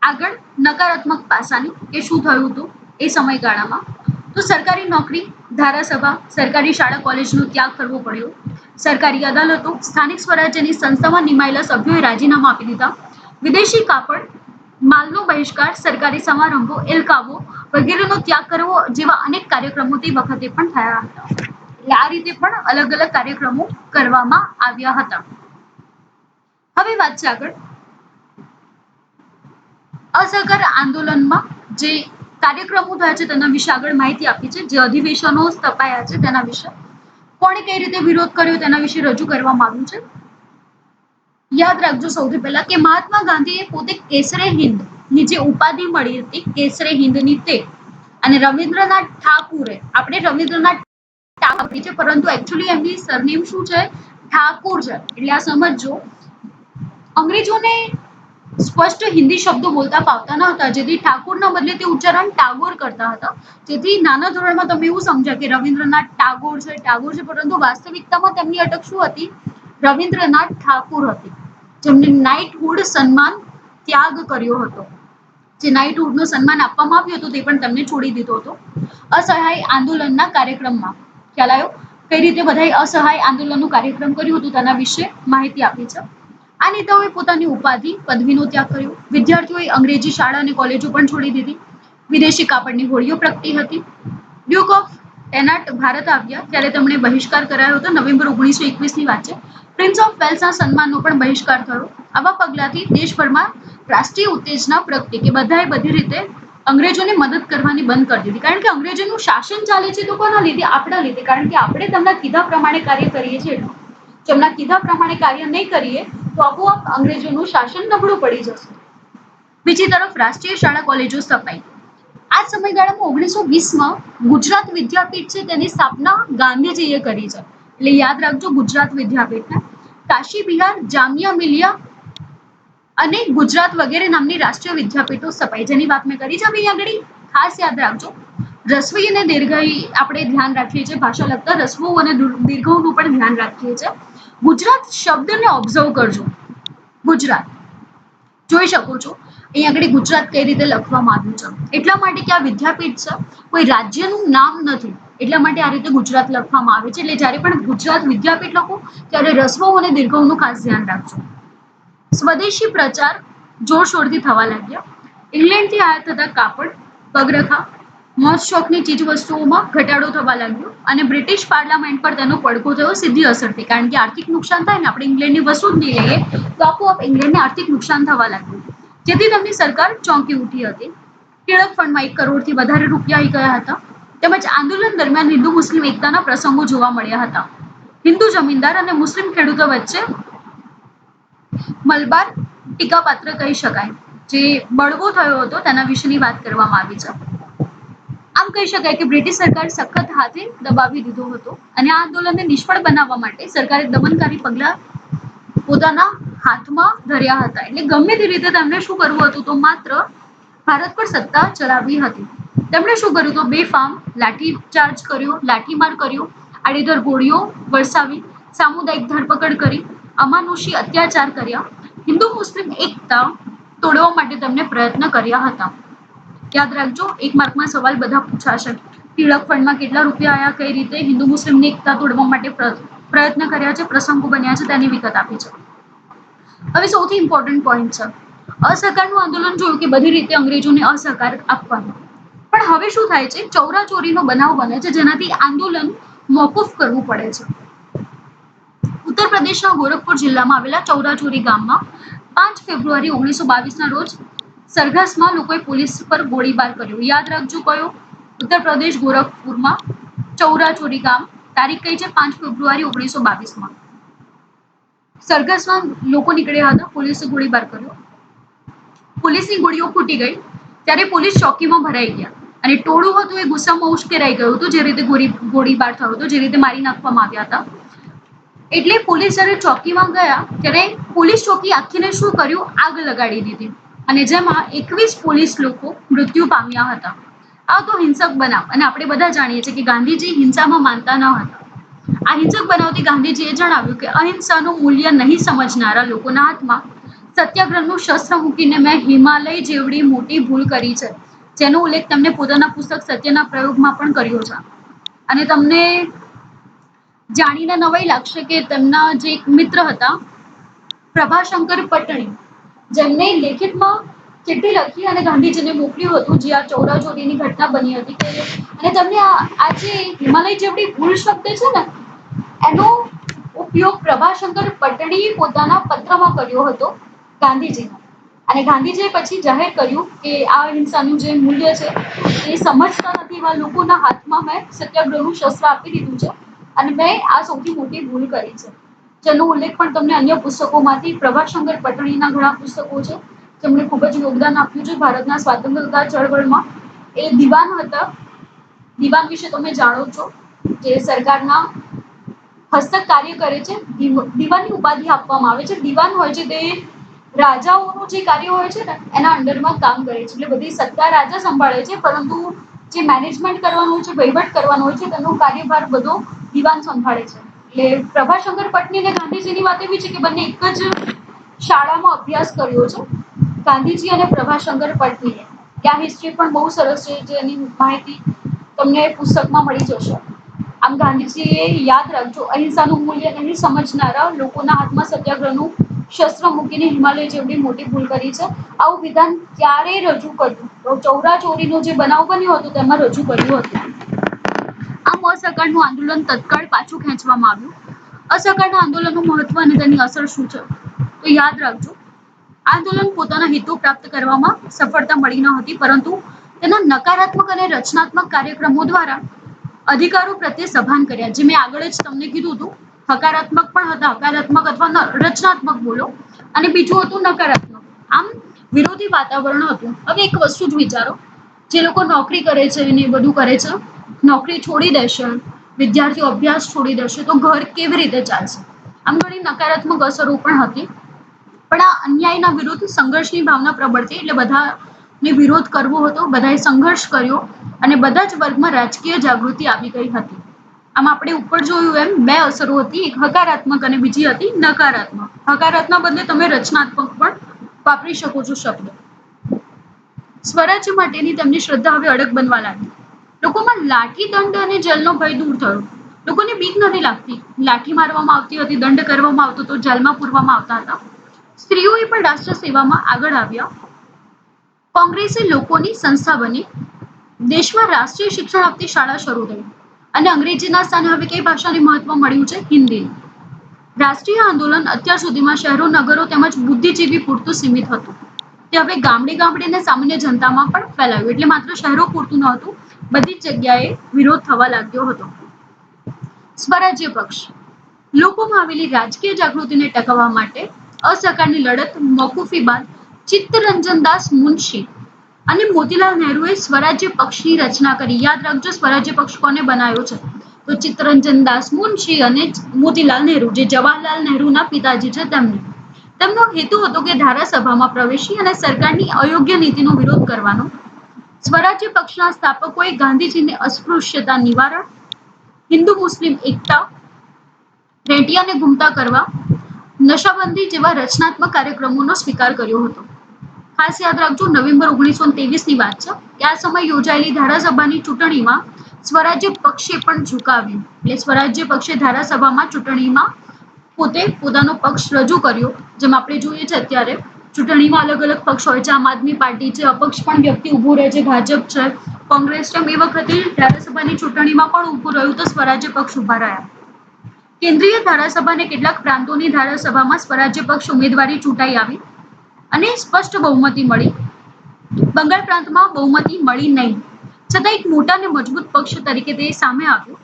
આગળ નકારાત્મક પાસાની કે શું થયું હતું એ સમયગાળામાં. તો સરકારી નોકરી, ધારાસભા, સરકારી શાળા કોલેજનો ત્યાગ કરવો પડ્યો. સરકારી અદાલતો, સ્થાનિક સ્વરાજ્યની સંસ્થામાં નિમાયેલા સભ્યોએ રાજીનામા આપી દીધા. વિદેશી કાપડ, માલનો બહિષ્કાર, સરકારી સમારંભો, એલકાવો વગેરેનો ત્યાગ કરવો જેવા અનેક કાર્યક્રમો તે વખતે પણ થયા હતા. એટલે આ રીતે પણ અલગ અલગ કાર્યક્રમો કરવામાં આવ્યા હતા. હવે વાત છે આગળ અસહકાર આંદોલનમાં જે કાર્યક્રમો થયા છે તેના વિશે આગળ માહિતી આપી છે. જે અધિવેશનો સ્થપાયા છે તેના વિશે, કોણે કઈ રીતે વિરોધ કર્યો તેના વિશે રજૂ કરવામાં આવ્યું છે. યાદ રાખજો સૌથી પહેલા કે મહાત્મા ગાંધીએ પોતે કેસરે હિન્દ ની જે ઉપાધિ મળી હતી કેસરે હિન્દની તે, અને રવિન્દ્રનાથ ઠાકુરે, આપણે રવિન્દ્રનાથ ટાગોર છે પરંતુ એકચ્યુઅલી એમની સરનેમ શું છે, ઠાકુર છે. એટલે આ સમજજો, અંગ્રેજોને સ્પષ્ટ હિન્દી શબ્દો બોલતા ફાવતા ન હતા, જેથી ઠાકુરના બદલે તે ઉચ્ચારણ ટાગોર કરતા હતા. જેથી નાના ધોરણમાં તમે એવું સમજ્યા કે રવિન્દ્રનાથ ટાગોર છે, પરંતુ વાસ્તવિકતામાં તેમની અટક શું હતી, રવિન્દ્રનાથ ઠાકુર હતી, જેમને નાઇટહુડ સન્માન ત્યાગ કર્યો હતો. જે નાઇટહુડનું સન્માન આપવામાં આવ્યું હતું તે પણ તેમને છોડી દીધો હતો. અસહાય આંદોલનના કાર્યક્રમમાં ખ્યાલ આવ્યો કઈ રીતે બધાએ અસહાય આંદોલનનું કાર્યક્રમ કર્યું હતું તેના વિશે માહિતી આપી છે. આ નેતાઓએ પોતાની ઉપાધિ, પદવીનો ત્યાગ કર્યો. વિદ્યાર્થીઓએ અંગ્રેજી શાળા અને કોલેજો પણ છોડી દીધી. વિદેશી કાપડની હોડીઓ પ્રગટી હતી. ડ્યુક ઓફ ટેનાટ ભારત આવ્યા ત્યારે તેમણે બહિષ્કાર કરાયો હતો. નવેમ્બર 1921ની વાત છે. પ્રિન્સ ઓફ વેલ્સના સન્માનનો પણ બહિષ્કાર થયો. આવા પગલાથી દેશભરમાં રાષ્ટ્રીય ઉત્તેજના પ્રગટી કે બધાએ બધી રીતે અંગ્રેજોને મદદ કરવાની બંધ કરી દીધી. કારણ કે અંગ્રેજોનું શાસન ચાલે છે તો કોના લીધે, આપણા લીધે. કારણ કે આપણે તેમના કીધા પ્રમાણે કાર્ય કરીએ છીએ. જેમના કીધા પ્રમાણે કાર્ય નહીં કરીએ તો આપોઆપ અંગ્રેજોનું શાસન નબળું પડી જશે. બીજી તરફ રાષ્ટ્રીય શાળા કોલેજો સ્થપાઈ. આ સમયગાળામાં 1920માં ગુજરાત વિદ્યાપીઠ છે તેની સ્થાપના ગાંધીજીએ કરી છે. એટલે યાદ રાખજો ગુજરાત વિદ્યાપીઠને. કાશી બિહાર, જામિયા મિલિયા અને ગુજરાત વગેરે નામની રાષ્ટ્રીય વિદ્યાપીઠો સ્થપાઈ, જેની વાત મેં કરી છે. હવે આગળ ખાસ યાદ રાખજો, રસવઈ અને દીર્ઘઈ આપણે ધ્યાન રાખીએ છીએ. ભાષા લગતા રસવો અને દીર્ઘઓનું પણ ધ્યાન રાખીએ છીએ. ગુજરાત શબ્દને ઓબ્ઝર્વ કરજો. ગુજરાત જોઈ શકો છો અહીં આગળ ગુજરાત કઈ રીતે લખવામાં આવ્યું છે. એટલા માટે કે આ વિદ્યાપીઠ છે, કોઈ રાજ્યનું નામ નથી. એટલા માટે આ રીતે ગુજરાત લખવામાં આવે છે. એટલે જ્યારે પણ ગુજરાત વિદ્યાપીઠ લખો ત્યારે રસવો અને દીર્ઘઓનું ખાસ ધ્યાન રાખજો. સ્વદેશી પ્રચાર જોરશોરથી થવા લાગ્યા. ઇંગ્લેન્ડથી આયાત થતા કાપડ, પગરખા, મોજ શોખની ચીજ વસ્તુઓમાં ઘટાડો થવા લાગ્યો અને બ્રિટિશ પાર્લામેન્ટ પર તેનો પડઘો થયો સીધી અસરથી. કારણ કે આર્થિક નુકસાન થાય ને, આપણે ઇંગ્લેન્ડની વસ્તુ જ નહીં લઈએ તો આપોઆપ ઇંગ્લેન્ડને આર્થિક નુકસાન થવા લાગ્યું, જેથી તેમની સરકાર ચોંકી ઉઠી હતી. ટિળક ફંડમાં 1 કરોડથી વધારે રૂપિયા આવી ગયા હતા. તેમજ આંદોલન દરમિયાન હિન્દુ મુસ્લિમ એકતાના પ્રસંગો જોવા મળ્યા હતા. હિન્દુ જમીનદાર અને મુસ્લિમ ખેડૂતો વચ્ચે મલબાર ટીકાપાત્ર કહી શકાય, જે બળવો થયો હતો તેના વિશેની વાત કરવામાં આવી છે. આમ કહી શકાય કે બ્રિટિશ સરકાર સખત હાથે દબાવી દીધો હતો અને આ આંદોલનને નિષ્ફળ બનાવવા માટે સરકારે દમનકારી પગલા પોતાના હાથમાં ધર્યા હતા. એટલે ગમે તે રીતે તેમને શું કરવું હતું, તો માત્ર ભારત પર સત્તા ચલાવવી હતી. તેમણે શું કર્યું, તો બેફામ લાઠીચાર્જ કર્યો, લાઠીમાર કર્યો, આડેધડ ગોળીઓ વરસાવી, સામુદાયિક ધરપકડ કરી, અમાનુષી અત્યાચાર કર્યા. હિન્દુ મુસ્લિમ એકતા તોડવા માટે તેમને પ્રયત્ન કર્યા હતા. યાદ રાખજો, 1 માર્કમાં સવાલ બધા પૂછાશે. ટિળક ફંડમાં કેટલા રૂપિયા આયા, કઈ રીતે હિન્દુ મુસ્લિમની એકતા તોડવા માટે પ્રયત્ન કર્યા છે, પ્રસંગો બન્યા છે, તેની વિગત આપી છે. હવે સૌથી ઇમ્પોર્ટન્ટ પોઈન્ટ છે, અસહકારનું આંદોલન જોયું કે બધી રીતે અંગ્રેજોને અસહકાર આપવાનો. પણ હવે શું થાય છે, ચોરાચોરીનો બનાવ બને છે, જેનાથી આંદોલન મોકૂફ કરવું પડે છે. ઉત્તર પ્રદેશના ગોરખપુર જિલ્લામાં આવેલા ચૌરાચોરી ગામમાં 5 ફેબ્રુઆરી 1922ના રોજ સરઘસમાં લોકોએ પોલીસ પર ગોળીબાર કર્યો. યાદ રાખજો કયો, ઉત્તર પ્રદેશ ગોરખપુરમાં ચૌરાચોરી ગામ. તારીખ કઈ છે, 5 ફેબ્રુઆરી 1922માં. સરઘસમાં લોકો નીકળ્યા હતા, પોલીસે ગોળીબાર કર્યો. પોલીસની ગોળીઓ ફૂટી ગઈ ત્યારે પોલીસ ચોકીમાં ભરાઈ ગયા. અને ટોળું હતું એ ગુસ્સામાં ઉશ્કેરાઈ ગયું હતું, જે રીતે ગોળીબાર થયો હતો, જે રીતે મારી નાખવામાં આવ્યા હતા. એટલે પોલીસ જ્યારે ચોકીમાં ગયા ત્યારે પોલીસ ચોકી આખીને શું કર્યું, આગ લગાડી દીધી અને જેમાં 21 પોલીસ લોકો મૃત્યુ પામ્યા હતા. આ તો હિંસક બનાવ અને આપણે બધા જાણીએ છીએ કે ગાંધીજી હિંસામાં માનતા ન હતા. આ હિંસક બનાવથી ગાંધીજીએ જણાવ્યું કે અહિંસાનું મૂલ્ય નહીં સમજનારા લોકોના હાથમાં સત્યાગ્રહનું શસ્ત્ર મૂકીને મેં હિમાલય જેવડી મોટી ભૂલ કરી છે, જેનો ઉલ્લેખ તેમને પોતાના પુસ્તક સત્યના પ્રયોગમાં પણ કર્યો છે. અને તમને જાણીને નવાઈ લાગશે કે તેમના જે એક મિત્ર હતા પ્રભાશંકર પટણી, જેમને લેખિતમાં ચિઠ્ઠી લખી અને ગાંધીજીને મોકલ્યું હતું, જે આ ચૌરાચોરીની ઘટના બની હતી કે અને તમને આ જે હિમાલય જેવડી ભૂલ શબ્દ છે ને એનો ઉપયોગ પ્રભાશંકર પટણી પોતાના પત્રમાં કર્યો હતો ગાંધીજીને. અને ગાંધીજીએ પછી જાહેર કર્યું કે આ અહિંસાનું જે મૂલ્ય છે એ સમજતા નથી એવા લોકોના હાથમાં મેં સત્યાગ્રહનું શસ્ત્ર આપી દીધું છે અને મેં આ સૌથી મોટી ભૂલ કરી છે, જેનો ઉલ્લેખ પણ તમને અન્ય પુસ્તકોમાંથી પ્રભાશંકર પટણીના ઘણા પુસ્તકો છે જેમણે ખૂબ જ યોગદાન આપ્યું છે ભારતના સ્વાતંત્રતા ચળવળમાં. એ દિવાન હતા. દિવાન વિશે તમે જાણો છો, જે સરકારના હસ્તક કાર્ય કરે છે. દિવાની ઉપાધિ આપવામાં આવે છે. દિવાન હોય છે તે રાજાઓનું જે કાર્ય હોય છે ને એના અંડરમાં કામ કરે છે. એટલે બધી સત્તા રાજા સંભાળે છે, પરંતુ જે મેનેજમેન્ટ કરવાનું છે, વહીવટ કરવાનો હોય છે, તેનો કાર્યભાર બધો દિવાન સંભાળે છે. એટલે પ્રભાશંકર પટણી અને ગાંધીજીની વાત એવી છે કે બંને એક જ શાળામાં અભ્યાસ કર્યો છે, ગાંધીજી અને પ્રભાશંકર પટણીએ. ત્યાં હિસ્ટ્રી પણ બહુ સરસ છે, જેની માહિતી તમને પુસ્તકમાં મળી જશે. આમ ગાંધીજીએ યાદ રાખજો, અહિંસાનું મૂલ્ય નહીં સમજનારા લોકોના હાથમાં સત્યાગ્રહનું શસ્ત્ર મૂકીને હિમાલય જેવડી મોટી ભૂલ કરી છે. આવું વિધાન ક્યારે રજૂ કર્યું? ચૌરાચોરીનો જે બનાવ બન્યો હતો તેમાં રજૂ કર્યું હતું. આમ અસહકારનું આંદોલન તત્કાળ પાછું ખેંચવામાં આવ્યું. અસહકારના આંદોલનનું મહત્વ અને તેની અસર શું છે? તો યાદ રાખજો, આંદોલન પોતાના હેતુ પ્રાપ્ત કરવામાં સફળતા મળી ન હતી, પરંતુ તેના નકારાત્મક અને રચનાત્મક કાર્યક્રમો દ્વારા અધિકારો પ્રત્યે સભાન કર્યા. જે મેં આગળ જ તમને કીધું હતું, હકારાત્મક પણ હતા, હકારાત્મક અથવા રચનાત્મક બોલો, અને બીજું હતું નકારાત્મક. આમ વિરોધી વાતાવરણ હતું. હવે એક વસ્તુ જ વિચારો, જે લોકો નોકરી કરે છે ને એ બધું કરે છે, નોકરી છોડી દેશે, વિદ્યાર્થીઓ અભ્યાસ છોડી દેશે, તો ઘર કેવી રીતે ચાલશે? આમ ઘણી નકારાત્મક અસરો પણ હતી. પણ આ અન્યાયના વિરુદ્ધ સંઘર્ષની ભાવના પ્રબળ હતી, એટલે બધાને વિરોધ કરવો હતો, બધાએ સંઘર્ષ કર્યો અને બધા જ વર્ગમાં રાજકીય જાગૃતિ આવી ગઈ હતી. આમ આપણે ઉપર જોયું એમ બે અસરો હતી, એક હકારાત્મક અને બીજી હતી નકારાત્મક. હકારાત્મક બદલે તમે રચનાત્મક પણ વાપરી શકો છો શબ્દ. સ્વરાજ્ય માટેની તેમની શ્રદ્ધા હવે અડગ બનવા લાગી. લોકોમાં લાઠી દંડ અને જેલનો ભય દૂર થયો. લોકોને બીક નથી લાગતી. લાઠી મારવામાં આવતી હતી, દંડ કરવામાં આવતો હતો, જેલમાં પૂરવામાં આવતા હતા. સ્ત્રીઓએ પણ રાષ્ટ્ર સેવામાં આગળ આવ્યા. કોંગ્રેસે લોકોની સંસ્થા બની. દેશમાં રાષ્ટ્રીય શિક્ષણ આપતી શાળા શરૂ થઈ અને અંગ્રેજીના સ્થાને હવે કઈ ભાષાને મહત્વ મળ્યું છે? હિન્દી. રાષ્ટ્રીય આંદોલન અત્યાર સુધીમાં શહેરો, નગરો તેમજ બુદ્ધિજીવી પૂરતું સીમિત હતું. તે હવે ગામડે ગામડે ને સામાન્ય જનતામાં પણ ફેલાયું. એટલે માત્ર શહેરો પૂરતું ન હતું, બધી જ જગ્યાએ વિરોધ થવા લાગ્યો હતો. સ્વરાજ્ય પક્ષ લોકોમાં આવેલી રાજકીય જાગૃતિને ટકાવવા માટે અસહકારની લડત મોકૂફી બાદ ચિત્તરંજન દાસ મુનશી અને મોતીલાલ નહેરુએ સ્વરાજ્ય પક્ષની રચના કરી. યાદ રાખજો, સ્વરાજ્ય પક્ષ કોને બનાવ્યો છે? તો ચિત્તરંજન દાસ મુનશી અને મોતીલાલ નહેરુ, જે જવાહરલાલ નહેરુના પિતાજી છે તેમને. તેમનો હેતુ હતો કે ધારાસભામાં પ્રવેશી અને સરકારની અયોગ્ય નીતિનો વિરોધ કરવાનો. સ્વરાજ્ય પક્ષના સ્થાપકોએ ગાંધીજીને અસ્પૃશ્યતા નિવારણ, હિન્દુ મુસ્લિમ એકતા, રેટિયાને ગુમતા કરવા, નશાબંધી જેવા રચનાત્મક કાર્યક્રમોનો સ્વીકાર કર્યો હતો. ખાસ યાદ રાખજો, નવેમ્બર 1923ની વાત છે કે આ સમય યોજાયેલી ધારાસભાની ચૂંટણીમાં સ્વરાજ્ય પક્ષે પણ ઝુકાવ્યું. એટલે સ્વરાજ્ય પક્ષે ધારાસભામાં ચૂંટણીમાં પોતે પોતાનો પક્ષ રજૂ કર્યો. જેમ આપણે જોઈએ છે અત્યારે ચૂંટણીમાં અલગ અલગ પક્ષ હોય છે. આમ આદમી પાર્ટી છે, અપક્ષ પણ વ્યક્તિ ઉભું રહે છે, ભાજપ છે, કોંગ્રેસ છે. એ વખતે ધારાસભાની ચૂંટણીમાં પણ ઉભું રહ્યું તો સ્વરાજ્ય પક્ષ ઉભા રહ્યા. કેન્દ્રીય ધારાસભા અને કેટલાક પ્રાંતોની ધારાસભામાં સ્વરાજ્ય પક્ષ ઉમેદવારી ચૂંટાઈ આવી અને સ્પષ્ટ બહુમતી મળી. બંગાળ પ્રાંતમાં બહુમતી મળી નહીં, છતાં એક મોટા અને મજબૂત પક્ષ તરીકે તે સામે આવ્યો.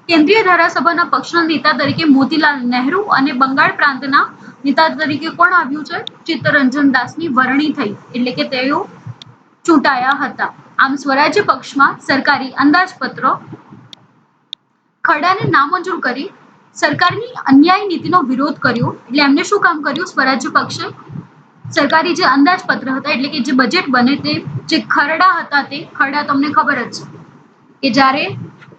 કેન્દ્રીય ધારાસભાના પક્ષના નેતા તરીકે મોતીલાલ નહેરુ અને બંગાળ પ્રાંતના નેતા તરીકે કોણ આવ્યું છે? ચિત્તરંજન દાસની વરણી થઈ, એટલે કે તેઓ ચૂંટાયા હતા. આમ સ્વરાજ્ય પક્ષમાં સરકારી અંદાજપત્ર ખરડાને નામંજૂર કરી સરકારની અન્યાયી નીતિનો વિરોધ કર્યો. એટલે એમને શું કામ કર્યું? સ્વરાજ્ય પક્ષે સરકારી જે અંદાજપત્ર હતા એટલે કે જે બજેટ બને તે જે ખરડા હતા તે ખરડા તમને ખબર જ છે કે જ્યારે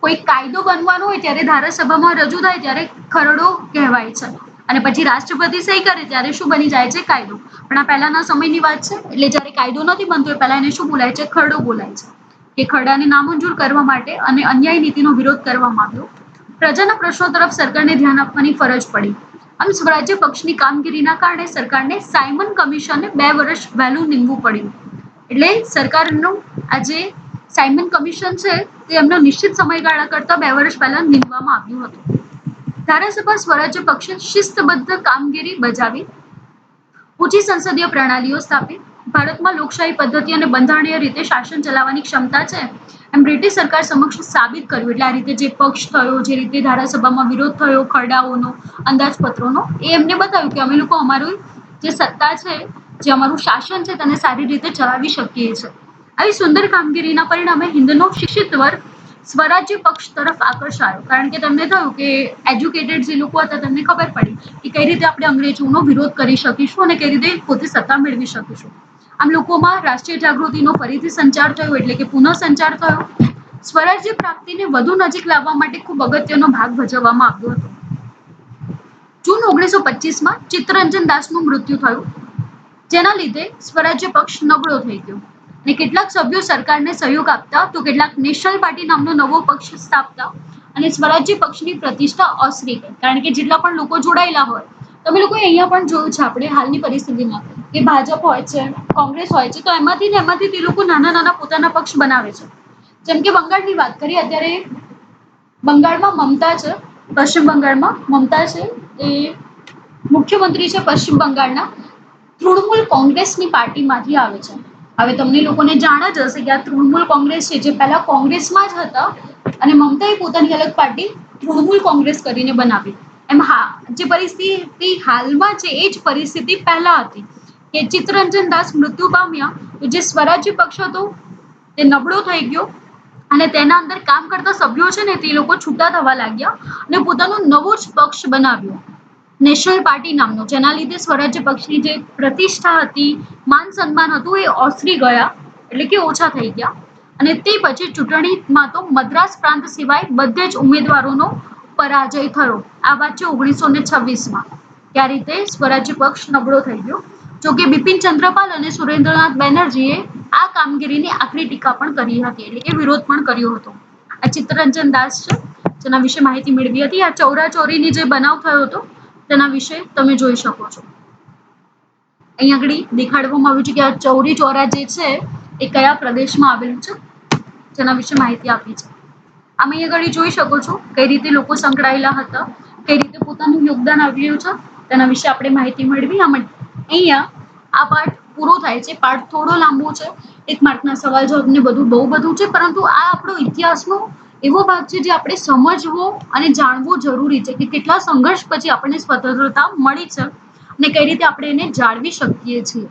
કોઈ કાયદો બનવાનો હોય ત્યારે ધારાસભામાં રજૂ થાય ત્યારે ખરડો કહેવાય છે અને પછી રાષ્ટ્રપતિ સહી કરે ત્યારે શું બની જાય છે? કાયદો. પણ આ પહેલાના સમયની વાત છે એટલે જ્યારે કાયદો નથી બનતો એ પહેલા એને શું બોલાય છે? ખરડો બોલાય છે. કે ખરડાને નામંજૂર કરવા માટે અને અન્યાયી નીતિનો વિરોધ કરવામાં આવ્યો. પ્રજાના પ્રશ્નો તરફ સરકારને ધ્યાન આપવાની ફરજ પડી. આમ સ્વરાજ્ય પક્ષની કામગીરીના કારણે સરકારને સાયમન કમિશનને 2 વર્ષ વહેલું નીમવું પડ્યું. એટલે સરકારનું આજે સાયમન કમિશન છે તે એમનો નિશ્ચિત સમયગાળા કરતા 2 વર્ષ પહેલા નીમવામાં આવ્યું હતું. ધારાસભા સ્વરાજ્ય પક્ષે શિસ્તબદ્ધ કામગીરી બજાવી, ઊંચી સંસદીય પ્રણાલીઓ સ્થાપી, ભારતમાં લોકશાહી પદ્ધતિ અને બંધારણીય રીતે શાસન ચલાવવાની ક્ષમતા છે એમ બ્રિટિશ સરકાર સમક્ષ સાબિત કર્યું. એટલે આ રીતે જે પક્ષ થયો, જે રીતે ધારાસભામાં વિરોધ થયો ખરડાઓનો, અંદાજપત્રોનો, એ એમને બતાવ્યું કે અમે લોકો અમારું જે સત્તા છે, જે અમારું શાસન છે તેને સારી રીતે ચલાવી શકીએ છીએ. આવી સુંદર કામગીરીના પરિણામે હિન્દનો શિક્ષિત વર્ગ સ્વરાજ્ય પક્ષ તરફ આકર્ષાયો. કારણ કે તેમને થયું કે એજ્યુકેટેડ જે લોકો હતા તેમને ખબર પડી કે કઈ રીતે આપણે અંગ્રેજોનો વિરોધ કરી શકીશું અને કઈ રીતે પોતે સત્તા મેળવી શકીશું. આમ લોકોમાં રાષ્ટ્રીય જાગૃતિનો ફરીથી સંચાર થયો એટલે કે પુનઃ સંચાર થયો. સ્વરાજ્ય પ્રાપ્તિને વધુ નજીક લાવવા માટે ખૂબ અગત્યનો ભાગ ભજવવામાં આવ્યો હતો. જૂન 1925માં ચિત્તરંજન દાસનું મૃત્યુ થયું, જેના લીધે સ્વરાજ્ય પક્ષ નબળો થઈ ગયો અને કેટલાક સભ્યો સરકારને સહયોગ આપતા તો કેટલાક નેશનલ પાર્ટી નામનો નવો પક્ષ સ્થાપતા અને સ્વરાજ્ય પક્ષની પ્રતિષ્ઠા ઓસરી ગઈ. કારણ કે જેટલા પણ લોકો જોડાયેલા હોય, તમે લોકોએ અહીંયા પણ જોયું છે આપણે હાલની પરિસ્થિતિમાં કે ભાજપ હોય છે, કોંગ્રેસ હોય છે, તો એમાંથી તે લોકો નાના નાના પોતાના પક્ષ બનાવે છે. જેમ કે બંગાળની વાત કરીએ, અત્યારે બંગાળમાં મમતા છે, પશ્ચિમ બંગાળમાં મમતા છે, એ મુખ્યમંત્રી છે પશ્ચિમ બંગાળના, તૃણમૂલ કોંગ્રેસની પાર્ટીમાંથી આવે છે. હવે તમને લોકોને જાણ જ હશે કે આ તૃણમૂલ કોંગ્રેસ છે જે પહેલા કોંગ્રેસમાં જ હતા અને મમતાએ પોતાની અલગ પાર્ટી તૃણમૂલ કોંગ્રેસ કરીને બનાવી. એમ હા, જે પરિસ્થિતિ હાલમાં છે એ જ પરિસ્થિતિ પહેલા હતી કે ચિત્તરંજન દાસ મૃત્યુ પામ્યા તો જે સ્વરાજ્ય પક્ષ હતો તે નબળો થઈ ગયો અને તેના અંદર કામ કરતા સભ્યો છે ને તે લોકો છૂટા થવા લાગ્યા અને પોતાનો નવો જ પક્ષ બનાવ્યો, નેશનલ પાર્ટી નામનો, જેના લીધે સ્વરાજ્ય પક્ષની જે પ્રતિષ્ઠા હતી, માન સન્માન હતું, એ ઓસરી ગયા એટલે કે ઓછા થઈ ગયા. અને તે પછી ચૂંટણીમાં તો મદ્રાસ પ્રાંત સિવાય બધે જ ઉમેદવારોનો પરાજય થયો. આ વાત છે 1926માં. કે આ રીતે સ્વરાજ્ય પક્ષ નબળો થઈ ગયો. જોકે બિપિન ચંદ્રપાલ અને સુરેન્દ્રનાથ બેનર્જીએ આ કામગીરીની આકરી ટીકા પણ કરી હતી, એટલે કે વિરોધ પણ કર્યો હતો. આ ચિત્તરંજન દાસ છે જેના વિશે માહિતી મેળવી હતી. આ ચોરાચોરીની જે બનાવ થયો હતો તેના વિશે તમે જોઈ શકો છો. અહીં આગળ દેખાડવામાં આવ્યું છે કે આ ચૌરી ચોરા જે છે એ કયા પ્રદેશમાં આવેલું છે, જેના વિશે માહિતી આપી છે. આમ અહીં આગળ જોઈ શકો છો કઈ રીતે લોકો સંકળાયેલા હતા, કઈ રીતે પોતાનું યોગદાન આવ્યું છે, તેના વિશે આપણે માહિતી મેળવી. અહીંયા આ પાઠ પૂરો થાય છે. પાઠ થોડો લાંબો છે, 1 માર્કના સવાલ જવાબ ને બધું બહુ બધું છે, પરંતુ આ આપણો ઇતિહાસનો એવો ભાગ છે જે આપણે સમજવો અને જાણવો જરૂરી છે કે કેટલા સંઘર્ષ પછી આપણને સ્વતંત્રતા મળી છે અને કઈ રીતે આપણે એને જાળવી શકીએ છીએ.